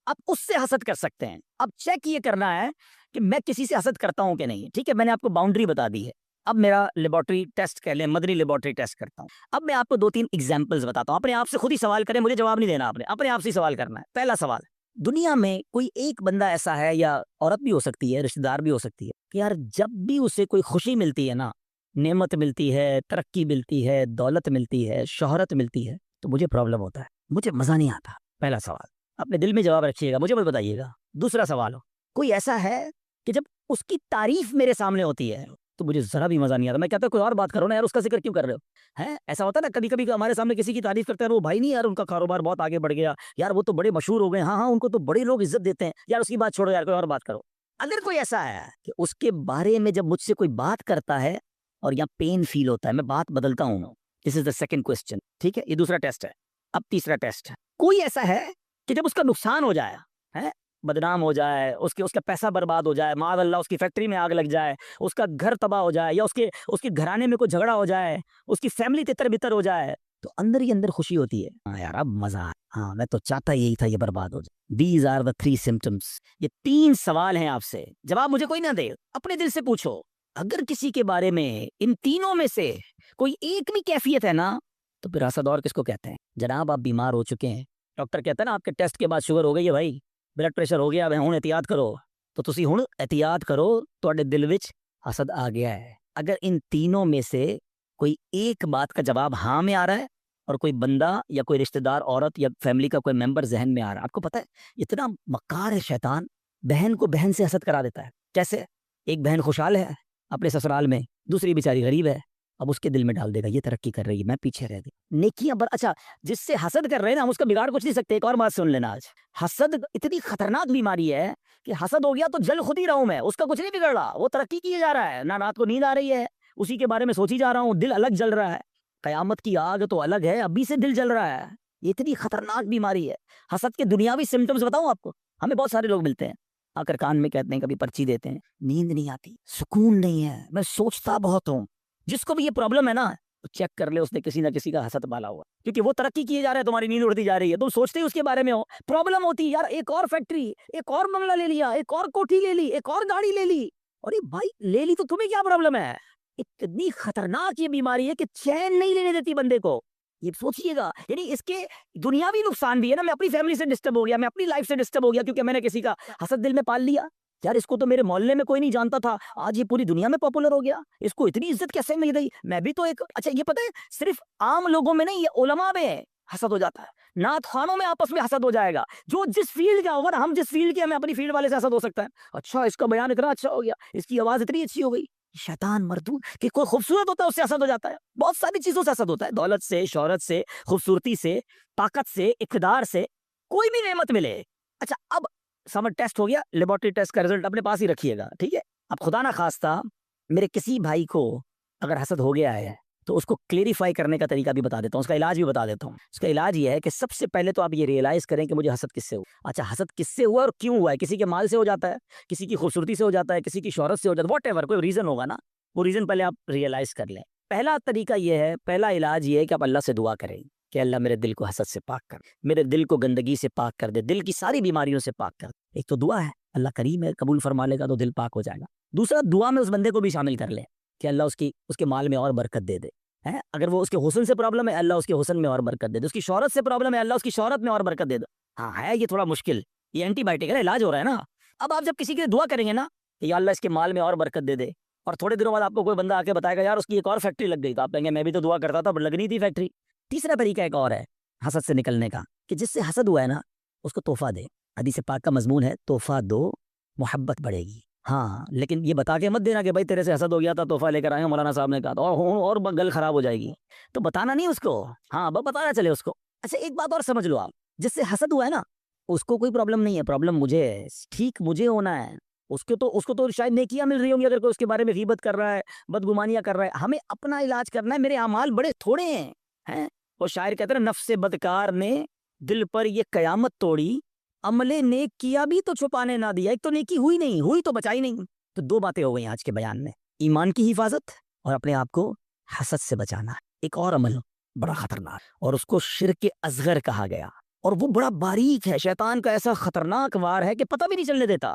آپ اس سے حسد کر سکتے ہیں. اب چیک یہ کرنا ہے کہ میں کسی سے حسد کرتا ہوں کہ نہیں. ٹھیک ہے، میں نے آپ کو باؤنڈری بتا دی ہے. اب میرا لیبارٹری ٹیسٹ کہہ لیں، مدنی لیبارٹری ٹیسٹ کرتا ہوں. اب میں آپ کو 2-3 ایگزامپلز بتاتا ہوں. اپنے آپ سے خود ہی سوال کریں، مجھے جواب نہیں دینا، آپ نے اپنے آپ سے سوال کرنا ہے. پہلا سوال، دنیا میں کوئی ایک بندہ ایسا ہے، یا عورت بھی ہو سکتی ہے، رشتہ دار بھی ہو سکتی ہے، کہ یار جب بھی اسے کوئی خوشی ملتی ہے نا، نعمت ملتی ہے، ترقی ملتی ہے، دولت ملتی ہے، شہرت ملتی ہے، تو مجھے پرابلم ہوتا ہے، مجھے مزہ نہیں آتا. پہلا سوال اپنے دل میں جواب رکھیے گا، مجھے مت بتائیے گا. دوسرا سوال، کوئی ایسا ہے کہ جب اس کی تعریف میرے سامنے ہوتی ہے تو مجھے ذرا بھی مزہ نہیں آتا. میں کہتا ہوں کوئی اور بات کرو نا یار، اس کا ذکر کیوں کر رہے ہو؟ ہے ایسا ہوتا ہے نا کبھی کبھی ہمارے سامنے کسی کی تعریف کرتے ہیں، وہ بھائی نہیں یار ان کا کاروبار بہت آگے بڑھ گیا، یار وہ تو بڑے مشہور ہو گئے، ہاں ہاں ان کو تو بڑے لوگ عزت دیتے ہیں، یار اس کی بات چھوڑو، یار کوئی اور بات کرو. اگر کوئی ایسا ہے کہ اس کے بارے میں جب مجھ سے کوئی بات کرتا ہے اور یہاں پین فیل ہوتا ہے، میں بات بدلتا ہوں. دس از دا سیکنڈ کوسچن. ٹھیک ہے، یہ دوسرا ٹیسٹ ہے. اب تیسرا ٹیسٹ ہے، کوئی ایسا ہے کہ جب اس کا نقصان ہو جائے، ہے بدنام ہو جائے، اس کا پیسہ برباد ہو جائے، معاذ اللہ اس کی فیکٹری میں آگ لگ جائے، اس کا گھر تباہ ہو جائے، یا اس کے گھرانے میں کوئی جھگڑا ہو جائے، اس کی فیملی تتر بتر ہو جائے، تو اندر ہی اندر خوشی ہوتی ہے، ہاں یار اب مزہ آیا، ہاں میں تو چاہتا یہی تھا یہ برباد ہو جائے. These are the 3 symptoms. یہ 3 سوال ہیں آپ سے، جواب مجھے کوئی نہ دے، اپنے دل سے پوچھو. اگر کسی کے بارے میں ان تینوں میں سے کوئی ایک بھی کیفیت ہے نا، تو پھر حسد اور کس کو کہتے ہیں؟ جناب آپ بیمار ہو چکے ہیں، ڈاکٹر کہتا ہے نا آپ کے ٹیسٹ کے بعد شوگر ہو گئی ہے بھائی، بلڈ پریشر ہو گیا، ہوں احتیاط کرو، تو تسی ہوں احتیاط کرو، تواڈے دل وچ حسد آ گیا ہے. اگر ان تینوں میں سے کوئی ایک بات کا جواب ہاں میں آ رہا ہے، اور کوئی بندہ یا کوئی رشتہ دار عورت یا فیملی کا کوئی ممبر ذہن میں آ رہا ہے، آپ کو پتہ ہے اتنا مکار ہے شیطان، بہن کو بہن سے حسد کرا دیتا ہے. جیسے ایک بہن خوشحال ہے اپنے سسرال میں، دوسری بیچاری غریب ہے، اب اس کے دل میں ڈال دے گا یہ ترقی کر رہی ہے، میں پیچھے رہ گئی. نیکیاں اچھا، جس سے حسد کر رہے ہیں نا ہم اس کا بگاڑ کچھ نہیں سکتے. ایک اور بات سن لینا، آج حسد اتنی خطرناک بیماری ہے کہ حسد ہو گیا تو جل خود ہی رہوں میں، اس کا کچھ نہیں بگڑ رہا، وہ ترقی کیے جا رہا ہے، نہ رات کو نیند آ رہی ہے، اسی کے بارے میں سوچی جا رہا ہوں، دل الگ جل رہا ہے. قیامت کی آگ تو الگ ہے، ابھی سے دل جل رہا ہے. یہ اتنی خطرناک بیماری ہے. حسد کے دنیاوی سمٹمز بتاؤں آپ کو، ہمیں بہت سارے لوگ ملتے ہیں، آ کر کان میں کہتے ہیں، کبھی پرچی دیتے ہیں، نیند نہیں آتی، سکون نہیں ہے، میں سوچتا بہت ہوں. جس کو بھی یہ پرابلم ہے نا، چیک کر لے اس نے کسی نہ کسی کا حسد پالا ہوا، کیونکہ وہ ترقی کیے جا رہا ہے، تمہاری نیند اڑتی جا رہی ہے، تم سوچتے ہی اس کے بارے میں ہو، پرابلم ہوتی یار، ایک اور فیکٹری، ایک اور بنگلہ لے لیا، ایک اور کوٹھی لے لی، ایک اور گاڑی لے لی. اور یہ بھائی لے لی تو تمہیں کیا پرابلم ہے؟ اتنی خطرناک یہ بیماری ہے کہ چین نہیں لینے دیتی بندے کو. یہ سوچئے گا، یعنی اس کے دنیاوی نقصان بھی ہے نا، میں اپنی فیملی سے ڈسٹرب ہو گیا، میں اپنی لائف سے ڈسٹرب ہو گیا، کیونکہ میں نے کسی کا حسد دل میں پال لیا. یار اس کو تو میرے محلے میں کوئی نہیں جانتا تھا، آج یہ پوری دنیا میں پاپولر ہو گیا، اس کو اتنی عزت کیسے مل گئی؟ میں بھی تو ایک اچھا، یہ پتہ ہے صرف عام لوگوں میں نہیں، یہ علماء میں حسد ہو جاتا ہے، نعت خوانوں میں آپس میں حسد ہو جائے گا، جو جس فیلڈ کا ہوگا نا، ہم جس فیلڈ کے، ہمیں اپنی فیلڈ والے سے حسد ہو سکتا ہے. اچھا اس کا بیان اتنا اچھا ہو گیا، اس کی آواز اتنی اچھی ہو گئی. شیطان مردود کہ کوئی خوبصورت ہوتا ہے اس سے حسد ہو جاتا ہے، بہت ساری چیزوں سے حسد ہوتا ہے، دولت سے، شہرت سے، خوبصورتی سے، طاقت سے، اقتدار سے، کوئی بھی نعمت ملے. اچھا اب سمر ٹیسٹ ہو گیا، لیبارٹری ٹیسٹ کا رزلٹ اپنے پاس ہی رکھیے گا، ٹھیک ہے؟ اب خدا نہ خواستہ میرے کسی بھائی کو اگر حسد ہو گیا ہے تو اس کو کلیریفائی کرنے کا طریقہ بھی بتا دیتا ہوں، اس کا علاج بھی بتا دیتا ہوں. اس کا علاج یہ ہے کہ سب سے پہلے تو آپ یہ ریئلائز کریں کہ مجھے حسد کس سے ہوا. اچھا حسد کس سے ہوا اور کیوں ہوا ہے؟ کسی کے مال سے ہو جاتا ہے، کسی کی خوبصورتی سے ہو جاتا ہے، کسی کی شہرت سے ہو جاتا ہے، واٹ ایور کوئی ریزن ہوگا نا، وہ ریزن پہلے آپ ریئلائز کر لیں. پہلا طریقہ یہ ہے، پہلا علاج یہ ہے کہ آپ اللہ سے دعا کریں کہ اللہ میرے دل کو حسد سے پاک کر، میرے دل کو گندگی سے پاک کر دے، دل کی ساری بیماریوں سے پاک کر دے. ایک تو دعا ہے، اللہ کریم ہے، قبول فرما لے گا تو دل پاک ہو جائے گا. دوسرا دعا میں اس بندے کو بھی شامل کر لیں کہ اللہ اس کے مال میں اور برکت دے دے. اگر وہ اس کے حسن سے پرابلم ہے، اللہ اس کے حسن میں اور برکت دے دے. اس کی شہرت سے پرابلم ہے، اللہ اس کی شہرت میں اور برکت دے دے. ہاں ہے یہ تھوڑا مشکل، یہ اینٹی بائیوٹک ہے، علاج ہو رہا ہے نا. اب آپ جب کسی کے دعا کریں گے نا کہ یا اللہ اس کے مال میں اور برکت دے دے، اور تھوڑے دنوں بعد آپ کو کوئی بندہ آ کے بتائے گا یار اس کی ایک اور فیکٹری لگ گئی، تو آپ کہیں گے میں بھی تو دعا کرتا تھا پر لگ نہیں تھی فیکٹری. تیسرا طریقہ ایک اور ہے حسد سے نکلنے کا، کہ جس سے حسد ہوا ہے نا اس کو تحفہ دے. حدیث پاک کا مضمون ہے تحفہ دو محبت بڑھے گی. ہاں لیکن یہ بتا کے مت دینا کہ بھائی تیرے سے حسد ہو گیا تھا تحفہ لے کر آئے ہیں، مولانا صاحب نے کہا تھا، اور گل خراب ہو جائے گی، تو بتانا نہیں اس کو. ہاں بتانا چلے اس کو. اچھا ایک بات اور سمجھ لو آپ، جس سے حسد ہوا ہے نا اس کو کوئی پرابلم نہیں ہے، پرابلم مجھے ہے، ٹھیک مجھے ہونا ہے. اس کو تو شاید نیکیاں مل رہی ہوں گی اگر کوئی اس کے بارے میں غیبت کر رہا ہے، بدگمانیاں کر رہا ہے. ہمیں اپنا علاج کرنا ہے، میرے اعمال بڑے تھوڑے ہیں. وہ شاعر کہتے ہیں نفس بدکار نے دل پر یہ قیامت توڑی، عمل نیک کیا بھی تو چھپانے نہ دیا۔ ایک تو نیکی ہوئی نہیں، ہوئی تو بچائی نہیں۔ تو دو باتیں ہو گئی آج کے بیان میں، ایمان کی حفاظت اور اپنے آپ کو حسد سے بچانا۔ ایک اور عمل بڑا خطرناک، اور اس کو شرک اصغر کہا گیا، اور وہ بڑا باریک ہے، شیطان کا ایسا خطرناک وار ہے کہ پتہ بھی نہیں چلنے دیتا،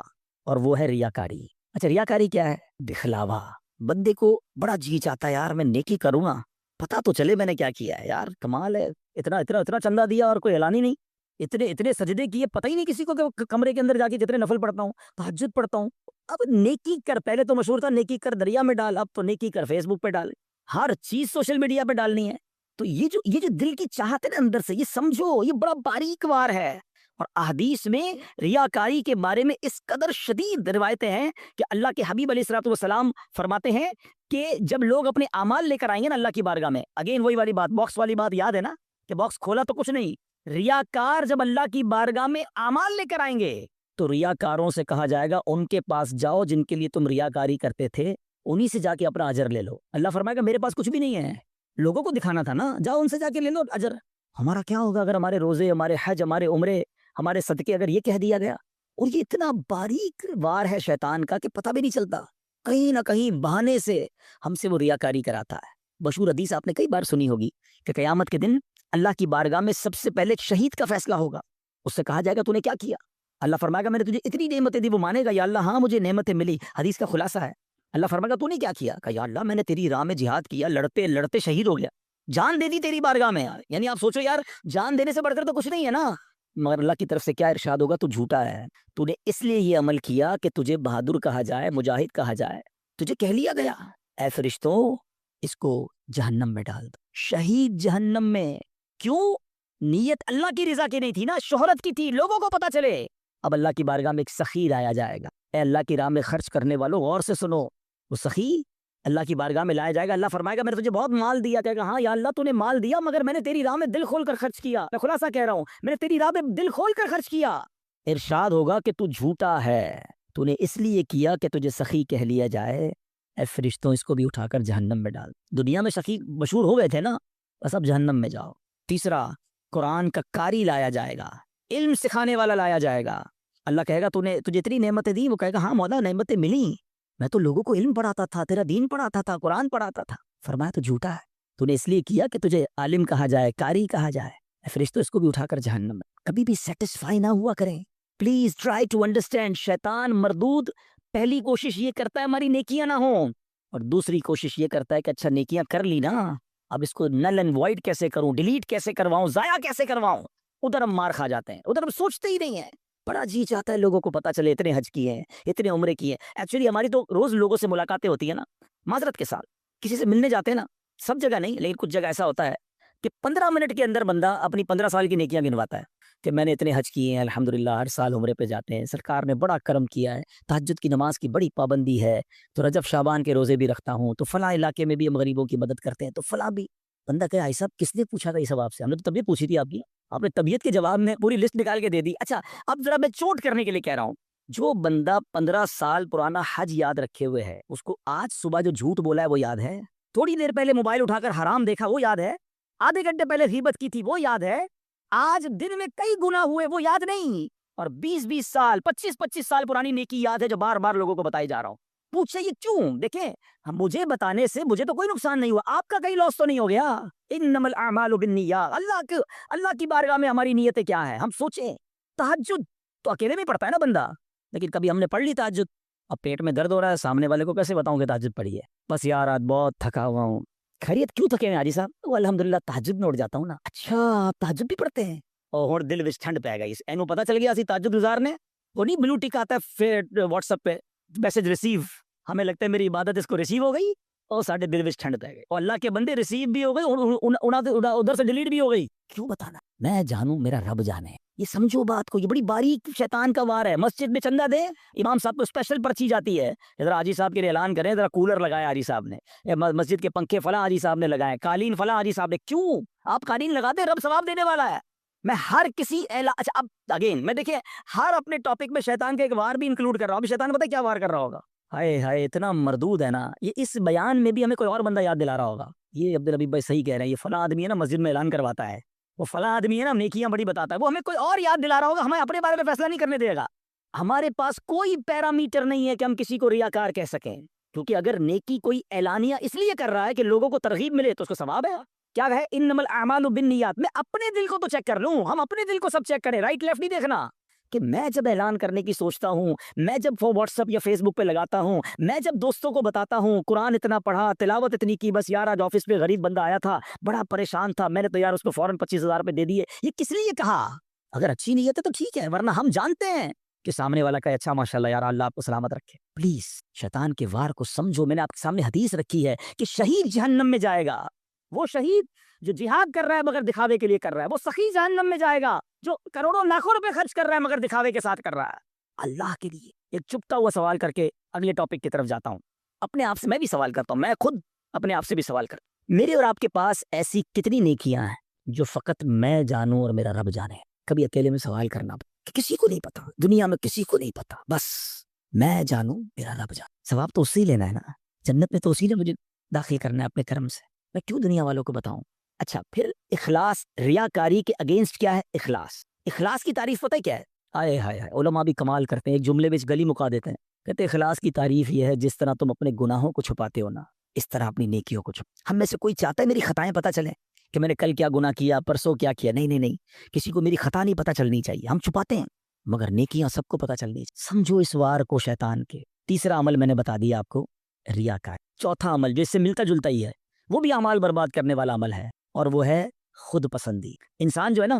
اور وہ ہے ریاکاری۔ اچھا ریاکاری کیا ہے؟ دکھلاوا۔ بندے کو بڑا جی چاہتا ہے یار میں نیکی کروں گا، پتہ تو چلے میں نے کیا کیا ہے، یار کمال ہے، اتنا چندہ دیا اور کوئی اعلان ہی نہیں، اتنے سجدے کیے، پتہ ہی نہیں کسی کو کہ کمرے کے اندر جا کے جتنے نفل پڑھتا ہوں، تہجد پڑھتا ہوں۔ اب نیکی کر، پہلے تو مشہور تھا نیکی کر دریا میں ڈال، اب تو نیکی کر فیس بک پہ ڈال، ہر چیز سوشل میڈیا پہ ڈالنی ہے۔ تو یہ جو دل کی چاہت ہے نا اندر سے، یہ سمجھو یہ بڑا باریک وار ہے۔ اور احادیث میں ریاکاری کے بارے میں اس قدر شدید روایتیں ہیں کہ اللہ کے حبیب علیہ الصلوۃ والسلام فرماتے ہیں کہ جب لوگ اپنے اعمال لے کر آئیں گے نا اللہ کی بارگاہ میں، اگین وہی والی بات، باکس والی بات یاد ہے نا کہ باکس کھولا تو کچھ نہیں، ریاکار جب اللہ کی بارگاہ میں اعمال لے کر آئیں گے تو ریاکاروں سے کہا جائے گا ان کے پاس جاؤ جن کے لیے تم ریاکاری کرتے تھے، انہی سے جا کے اپنا اجر لے لو۔ اللہ فرمائے گا میرے پاس کچھ بھی نہیں ہے، لوگوں کو دکھانا تھا نا، جاؤ ان سے جا کے لے لو اجر۔ ہمارا کیا ہوگا اگر ہمارے روزے، ہمارے حج، ہمارے عمرے، ہمارے صدقے اگر یہ کہہ دیا گیا؟ اور یہ اتنا باریک وار ہے شیطان کا کہ پتہ بھی نہیں چلتا، کہیں نہ کہیں بہانے سے ہم سے وہ ریاکاری کراتا ہے۔ مشہور حدیث آپ نے کئی بار سنی ہوگی کہ قیامت کے دن اللہ کی بارگاہ میں سب سے پہلے شہید کا فیصلہ ہوگا، اس سے کہا جائے گا تو نے کیا کیا؟ اللہ فرمائے گا میں نے تجھے اتنی نعمتیں دی، وہ مانے گا یا اللہ ہاں مجھے نعمتیں ملی، حدیث کا خلاصہ ہے۔ اللہ فرمائے گا تو نے کیا کیا؟ کہ یا اللہ میں نے تیری راہ میں جہاد کیا، لڑتے لڑتے شہید ہو گیا، جان دے دی تیری بارگاہ میں۔ یار یعنی آپ سوچو یار جان دینے سے بڑھ کر تو کچھ نہیں ہے نا، مگر اللہ کی طرف سے کیا ارشاد ہوگا؟ تو جھوٹا ہے، تو نے اس لیے یہ عمل کیا کہ تجھے بہادر کہا جائے، مجاہد کہا جائے، تجھے کہہ لیا گیا اے فرشتوں اس کو جہنم میں ڈال دو، شہید جہنم میں۔ کیوں؟ نیت اللہ کی رضا کی نہیں تھی نا، شہرت کی تھی، لوگوں کو پتا چلے۔ اب اللہ کی بارگاہ میں ایک سخی لایا جائے گا، اے اللہ کی راہ میں خرچ کرنے والوں غور سے سنو، وہ سخی اللہ کی بارگاہ میں لایا جائے گا۔ اللہ فرمائے گا میں نے تجھے بہت مال دیا، کہے گا ہاں یا اللہ تو نے مال دیا مگر میں نے تیری راہ میں دل کھول کر خرچ کیا، میں خلاصہ کہہ رہا ہوں میں نے تیری راہ میں دل کھول کر خرچ کیا۔ ارشاد ہوگا کہ تو جھوٹا ہے، تو نے اس لیے کیا کہ تجھے سخی کہہ لیا جائے، اے فرشتوں اس کو بھی اٹھا کر جہنم میں ڈال۔ دنیا میں سخی مشہور ہو گئے تھے نا، بس اب جہنم میں جاؤ۔ تیسرا، قرآن کا قاری لایا جائے گا، علم سکھانے والا لایا جائے گا۔ اللہ کہے گا تجھے اتنی نعمتیں دی، وہ کہے گا ہاں مولا نعمتیں ملی، میں تو لوگوں کو علم پڑھاتا تھا، تیرا دین پڑھاتا تھا، قرآن پڑھاتا تھا۔ فرمایا تو جھوٹا ہے، تو نے اس لیے کیا کہ تجھے عالم کہا جائے، قاری کہا جائے۔ فرشتوں اس کو بھی اٹھا کر جہنم میں۔ کبھی بھی سیٹسفائی نہ ہوا کریں، پلیز ٹرائی ٹو انڈرسٹینڈ۔ شیطان مردود پہلی کوشش یہ کرتا ہے ہماری نیکیاں نہ ہوں، اور دوسری کوشش یہ کرتا ہے کہ اچھا نیکیاں کر لی نا، اب اس کو نل اینڈ وائڈ کیسے کروں، ڈیلیٹ کیسے کرواؤں، ضائع کیسے کرواؤں۔ ادھر ہم مار کھا جاتے ہیں، ادھر ہم سوچتے ہی نہیں ہیں۔ بڑا جی چاہتا ہے لوگوں کو پتا چلے اتنے حج کیے ہیں، اتنے عمرے کیے ہیں۔ ایکچولی ہماری تو روز لوگوں سے ملاقاتیں ہوتی ہیں نا، معذرت کے ساتھ کسی سے ملنے جاتے ہیں نا، سب جگہ نہیں لیکن کچھ جگہ ایسا ہوتا ہے کہ 15 منٹ کے اندر بندہ اپنی 15 سال کی نیکیاں گنواتا ہے کہ میں نے اتنے حج کیے ہیں، الحمدللہ ہر سال عمرے پہ جاتے ہیں، سرکار نے بڑا کرم کیا ہے، تہجد کی نماز کی بڑی پابندی ہے، تو رجب شعبان کے روزے بھی رکھتا ہوں، تو فلاں علاقے میں بھی ہم غریبوں کی مدد کرتے ہیں، تو فلاں بھی۔ بندہ کہ بھائی صاحب کس نے پوچھا تھا یہ سب آپ سے؟ ہم نے تو طبیعت پوچھی تھی آپ کی، آپ نے طبیعت کے جواب میں پوری لسٹ نکال کے دے دی۔ اچھا اب ذرا میں چوٹ کرنے کے لیے کہہ رہا ہوں، جو بندہ 15 سال پرانا حج یاد رکھے ہوئے ہے، اس کو آج صبح جو جھوٹ بولا ہے وہ یاد ہے؟ تھوڑی دیر پہلے موبائل اٹھا کر حرام دیکھا وہ یاد ہے؟ آدھے گھنٹے پہلے غیبت کی تھی وہ یاد ہے؟ آج دن میں کئی گناہ ہوئے وہ یاد نہیں؟ اور 20 سال 25 سال پرانی نیکی یاد ہے جو بار بار لوگوں کو بتائی جا رہا ہوں۔ پوچھے یہ کیوں؟ دیکھیں مجھے بتانے سے مجھے تو کوئی نقصان نہیں ہوا، آپ کا کہیں لاس تو نہیں ہو گیا۔ انما الاعمال بالنیات، اللہ کی بارگاہ میں ہماری نیتیں کیا ہیں؟ ہم سوچیں تہجد تو اکیلے میں پڑھتا ہے نا بندہ، لیکن کبھی ہم نے پڑھ لی تہجد، اب پیٹ میں درد ہو رہا ہے، سامنے والے کو کیسے بتاؤں کہ تہجد پڑھی ہے؟ بس یار آج بہت تھکا ہوا ہوں۔ خیریت کیوں تھکے ہوئے حاجی صاحب؟ وہ الحمدللہ تہجد میں اٹھ جاتا ہوں نا۔ اچھا آپ تہجد بھی پڑھتے ہیں؟ اور دل وچ ٹھنڈ پہ گئی، اینو پتہ چل گیا اسی تہجد گزارنے، وہ نہیں بلو ٹک آتا ہے پھر واٹس ایپ پہ میسج ریسیو، ہمیں لگتا ہے میری عبادت اس کو ریسیو ہو گئی، اور ساڈے دل وچ ٹھنڈ پہ گئی، اور اللہ کے بندے ریسیو بھی ہو گئی، ادھر سے ڈیلیٹ بھی ہو گئی۔ کیوں بتانا؟ میں جانوں میرا رب جانے۔ یہ سمجھو بات کو، یہ بڑی باریک شیطان کا وار ہے۔ مسجد میں چندہ دے، امام صاحب کو اسپیشل پرچی جاتی ہے، ذرا حاجی صاحب کے لیے اعلان کریں، ذرا کولر لگایا حاجی صاحب نے، مسجد کے پنکھے فلاں حاجی صاحب نے لگائے، قالین فلاں حاجی صاحب نے۔ کیوں آپ قالین لگاتے؟ رب ثواب دینے والا ہے۔ میں ہر کسی اچھا اب اگین میں دیکھیں ہر اپنے ٹاپک میں شیطان کا ایک وار بھی انکلوڈ کر رہا ہوں۔ ابھی شیطان پتہ کیا وار کر رہا ہوگا؟ ہائے ہائے اتنا مردود ہے نا، یہ اس بیان میں بھی ہمیں کوئی اور بندہ یاد دلا رہا ہوگا، یہ عبدالحبیب بھائی صحیح کہہ رہے ہیں، یہ فلاں آدمی ہے نا مسجد میں اعلان کرواتا ہے، وہ فلاں آدمی ہے نا نیکیاں بڑی بتاتا ہے، وہ ہمیں کوئی اور یاد دلا رہا ہوگا، ہمیں اپنے بارے میں فیصلہ نہیں کرنے دے گا۔ ہمارے پاس کوئی پیرامیٹر نہیں ہے کہ ہم کسی کو ریاکار کہہ سکیں، کیونکہ اگر نیکی کوئی اعلانیہ اس لیے کر رہا ہے کہ لوگوں کو ترغیب ملے تو اس کو ثواب ہے۔ کیا ہے انما الاعمال بالنیات، میں اپنے دل کو تو چیک کر لوں، ہم اپنے دل کو سب چیک کریں، رائٹ لیفٹ نہیں دیکھنا کہ میں جب اعلان کرنے کی سوچتا ہوں، میں جب واٹس ایپ یا فیس بک پہ لگاتا ہوں، میں جب دوستوں کو بتاتا ہوں قرآن اتنا پڑھا، تلاوت اتنی کی، بس یار آج آفس پہ غریب بندہ آیا تھا بڑا پریشان تھا، میں نے تو یار اس کو فوراً 25,000 روپے دے دیے، یہ کس لیے کہا؟ اگر اچھی نیت ہے تو ٹھیک ہے، ورنہ ہم جانتے ہیں کہ سامنے والا کا اچھا ماشاءاللہ یار اللہ آپ کو سلامت رکھے۔ پلیز شیطان کے وار کو سمجھو، میں نے آپ کے سامنے حدیث رکھی ہے کہ شہید جہنم میں جائے گا، وہ شہید جو جہاد کر رہا ہے مگر دکھاوے کے لیے کر رہا ہے، وہ سخی جہنم میں جائے گا جو کروڑوں لاکھوں روپے خرچ کر رہا ہے مگر دکھاوے کے ساتھ کر رہا ہے اللہ کے لیے۔ ایک چپتا ہوا سوال کر کے اگلے ٹاپک کی طرف جاتا ہوں، اپنے آپ سے میں بھی سوال کرتا ہوں، میں خود اپنے آپ سے بھی سوال کرتا ہوں، میرے اور آپ کے پاس ایسی کتنی نیکیاں ہیں جو فقط میں جانوں اور میرا رب جانے؟ کبھی اکیلے میں سوال کرنا کہ کسی کو نہیں پتا، دنیا میں کسی کو نہیں پتا، بس میں جانوں میرا رب جانے۔ ثواب تو اس سے ہی لینا ہے نا، جنت میں تو اسی نے مجھے داخل کرنا ہے اپنے کرم سے، میں کیوں دنیا والوں کو بتاؤں؟ اچھا پھر اخلاص، ریاکاری کے اگینسٹ کیا ہے اخلاص؟ اخلاص کی تعریف پتہ ہے کیا ہے؟ آئے ہائے ہائے، علماء بھی کمال کرتے ہیں، ایک جملے میں گلی مکا دیتے ہیں، کہتے ہیں اخلاص کی تعریف یہ ہے جس طرح تم اپنے گناہوں کو چھپاتے ہو نا، اس طرح اپنی نیکیوں کو چھپا۔ ہم میں سے کوئی چاہتا ہے میری خطائیں پتہ چلیں کہ میں نے کل کیا گناہ کیا، پرسوں کیا کیا؟ نہیں نہیں نہیں، کسی کو میری خطا نہیں پتہ چلنی چاہیے، ہم چھپاتے ہیں، مگر نیکیاں سب کو پتہ چلنی چاہیے۔ سمجھو اس وار کو شیطان کے۔ تیسرا عمل میں نے بتا دیا آپ کو، ریاکار۔ چوتھا عمل جو اس سے ملتا جلتا ہی ہے، وہ بھی اعمال برباد کرنے والا عمل ہے، اور وہ ہے خود پسندی۔ انسان جو ہے نا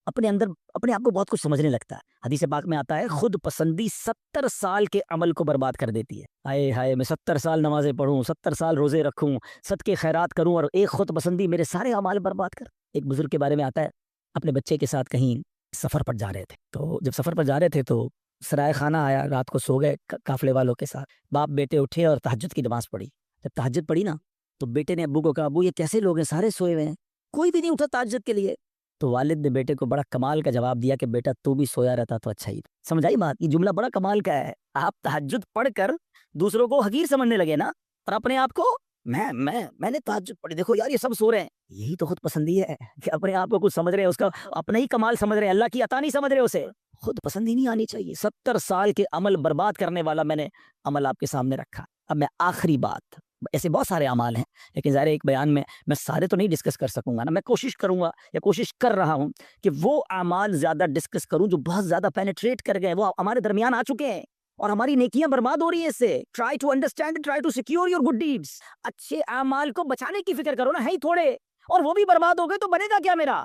اپنے اندر اپنے آپ کو بہت کچھ سمجھنے لگتا ہے، حدیث پاک میں آتا ہے خود پسندی 70 سال کے عمل کو برباد کر دیتی ہے۔ ہائے ہائے، میں 70 سال نمازیں پڑھوں، 70 سال روزے رکھوں، صدقے خیرات کروں، اور ایک خود پسندی میرے سارے اعمال برباد کر۔ ایک بزرگ کے بارے میں آتا ہے، اپنے بچے کے ساتھ کہیں سفر پر جا رہے تھے، تو جب سفر پر جا رہے تھے تو سرائے خانہ آیا، رات کو سو گئے قافلے والوں کے ساتھ، باپ بیٹے اٹھے اور تہجد کی نماز پڑھی۔ جب تہجد پڑھی نا تو بیٹے نے ابو کو کہا، ابو یہ کیسے لوگ ہیں، سارے سوئے ہوئے ہیں، کوئی بھی نہیں اٹھا تہجد کے لیے؟ تو والد نے بیٹے کو بڑا کمال کا جواب دیا کہ بیٹا تو بھی سویا رہتا تو اچھا ہی تھا۔ سمجھائی بات؟ یہ جملہ بڑا کمال کا ہے، آپ تہجد پڑھ کر دوسروں کو حقیر سمجھنے لگے نا، اور اپنے آپ کو میں نے تہجد پڑھی، دیکھو یار یہ سب سو رہے ہیں۔ یہی تو خود پسندی ہے کہ اپنے آپ کو کچھ سمجھ رہے ہیں، اس کا اپنا ہی کمال سمجھ رہے ہیں، اللہ کی عطا نہیں سمجھ رہے اسے۔ خود پسندی نہیں آنی چاہیے۔ 70 سال کے عمل برباد کرنے والا میں نے عمل آپ کے سامنے رکھا۔ اب میں آخری بات، ایسے بہت سارے اعمال ہیں لیکن ظاہر ایک بیان میں سارے تو نہیں ڈسکس کر سکوں گا نا، میں کوشش کروں گا یا کوشش کر رہا ہوں کہ وہ اعمال زیادہ ڈسکس کروں جو بہت زیادہ پینیٹریٹ کر گئے، وہ ہمارے درمیان آ چکے ہیں اور ہماری نیکیاں برباد ہو رہی ہیں اس سے۔ Try to understand, try to secure your good deeds. اچھے اعمال کو بچانے کی فکر کرو نا، ہے ہی تھوڑے، اور وہ بھی برباد ہو گئے تو بنے گا کیا میرا؟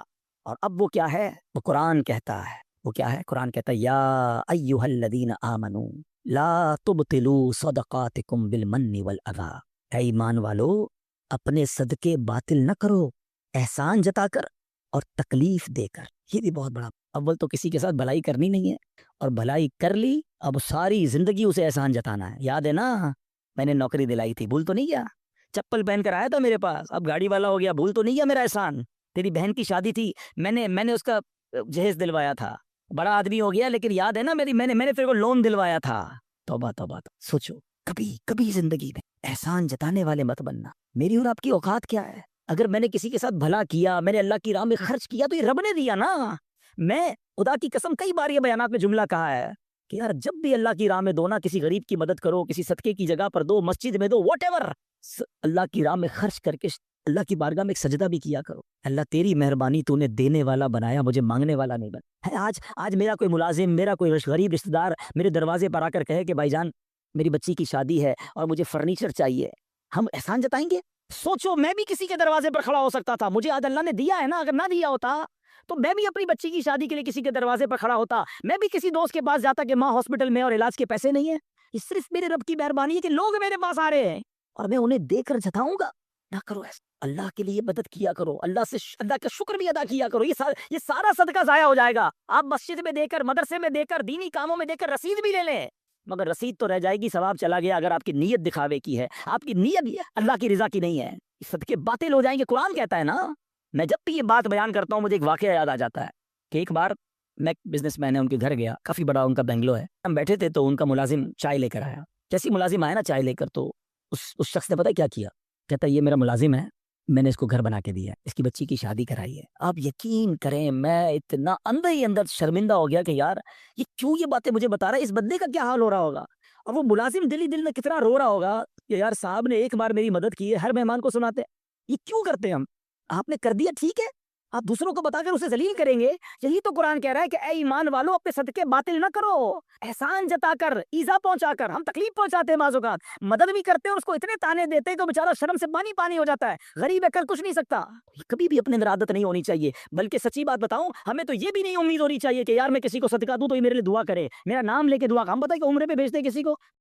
اور اب وہ کیا ہے؟ وہ قرآن کہتا ہے، وہ کیا ہے؟ قرآن کہتا ہے یا ایھا الذین آمنوا لا تبطلوا صدقاتکم بالمن والاذی، اے ایمان والو اپنے صدقے باطل نہ کرو احسان جتا کر اور تکلیف دے کر۔ یہ بھی بہت بڑا، اول تو کسی کے ساتھ بھلائی کرنی نہیں ہے، اور بھلائی کر لی اب ساری زندگی اسے احسان جتانا ہے۔ یاد ہے نا میں نے نوکری دلائی تھی، بھول تو نہیں گیا؟ چپل پہن کر آیا تھا میرے پاس، اب گاڑی والا ہو گیا، بھول تو نہیں گیا میرا احسان؟ تیری بہن کی شادی تھی، میں نے اس کا جہیز دلوایا تھا، بڑا آدمی ہو گیا لیکن یاد ہے نا میں نے پھر کو لون دلوایا تھا۔ توبہ توبہ، سوچو کبھی زندگی میں احسان جتانے والے مت بننا۔ میری اور آپ کی اوقات کیا ہے؟ اگر میں نے کسی کے ساتھ بھلا کیا، میں نے اللہ کی راہ میں خرچ کیا تو یہ رب نے دیا نا۔ میں خدا کی قسم کئی بار یہ بیانات میں جملہ کہا ہے کہ یار جب بھی اللہ کی راہ میں دو نا، کسی غریب کی مدد کرو، کسی صدقے کی جگہ پر دو، مسجد میں دو، واٹ ایور، اللہ کی راہ میں خرچ کر کے اللہ کی بارگاہ میں ایک سجدہ بھی کیا کرو۔ اللہ تیری مہربانی، تو نے دینے والا بنایا، مجھے مانگنے والا نہیں بنا۔ آج میرا کوئی ملازم، میرا کوئی غریب رشتہ دار میرے دروازے پر آ کر کہے کہ بھائی جان میری بچی کی شادی ہے اور مجھے فرنیچر چاہیے، ہم احسان جتائیں گے؟ سوچو میں بھی کسی کے دروازے پر کھڑا ہو سکتا تھا، مجھے آج اللہ نے دیا ہے نا، اگر نہ دیا ہوتا تو میں بھی اپنی بچی کی شادی کے لیے کسی کے دروازے پر کھڑا ہوتا، میں بھی کسی دوست کے پاس جاتا کہ ماں ہاسپٹل میں اور علاج کے پیسے نہیں ہیں۔ یہ صرف میرے رب کی مہربانی ہے کہ لوگ میرے پاس آ رہے ہیں اور میں انہیں دے کر جتاؤں گا؟ نہ کرو ایسا، اللہ کے لیے مدد کیا کرو، اللہ کا شکر بھی ادا کیا کرو۔ یہ سارا صدقہ ضائع ہو جائے گا۔ آپ مسجد میں دے کر، مدرسے میں دے کر، دینی کاموں میں دے کر رسید بھی لے لیں، مگر رسید تو رہ جائے گی، ثواب چلا گیا اگر آپ کی نیت دکھاوے کی ہے، آپ کی نیت اللہ کی رضا کی نہیں ہے، صدقے باطل ہو جائیں گے۔ قرآن کہتا ہے نا، میں جب بھی یہ بات بیان کرتا ہوں مجھے ایک واقعہ یاد آ جاتا ہے کہ ایک بار میں بزنس مین ہے، ان کے گھر گیا، کافی بڑا ان کا بنگلو ہے، ہم بیٹھے تھے تو ان کا ملازم چائے لے کر آیا۔ جیسی ملازم آیا نا چائے لے کر، تو اس شخص نے پتہ کیا کیا؟ کہتا ہے یہ میرا ملازم ہے میں نے اس کو گھر بنا کے دیا ہے، اس کی بچی کی شادی کرائی ہے۔ آپ یقین کریں میں اتنا اندر ہی اندر شرمندہ ہو گیا کہ یار یہ کیوں یہ باتیں مجھے بتا رہا ہے، اس بندے کا کیا حال ہو رہا ہوگا، اور وہ ملازم دل ہی دل میں کتنا رو رہا ہوگا کہ یار صاحب نے ایک بار میری مدد کی ہے، ہر مہمان کو سناتے ہیں۔ یہ کیوں کرتے ہیں ہم؟ آپ نے کر دیا ٹھیک ہے، آپ دوسروں کو بتا کر اسے ذلیل کریں گے؟ یہی تو قرآن کہہ رہا ہے کہ اے ایمان والو اپنے صدقے باطل نہ کرو، احسان جتا کر، ایذا پہنچا کر۔ ہم تکلیف پہنچاتے ہیں بعض اوقات، مدد بھی کرتے ہیں اور اس کو اتنے تانے دیتے ہیں کہ بیچارہ شرم سے پانی پانی ہو جاتا ہے، غریب ہے کر کچھ نہیں سکتا۔ کبھی بھی اپنے اندر عادت نہیں ہونی چاہیے، بلکہ سچی بات بتاؤں ہمیں تو یہ بھی نہیں امید ہونی چاہیے کہ یار میں کسی کو صدقہ دوں تو یہ میرے لیے دعا کرے، میرا نام لے کے دعا۔ ہم بتائیں کہ عمرے پہ بھیجتے ہیں کسی کو،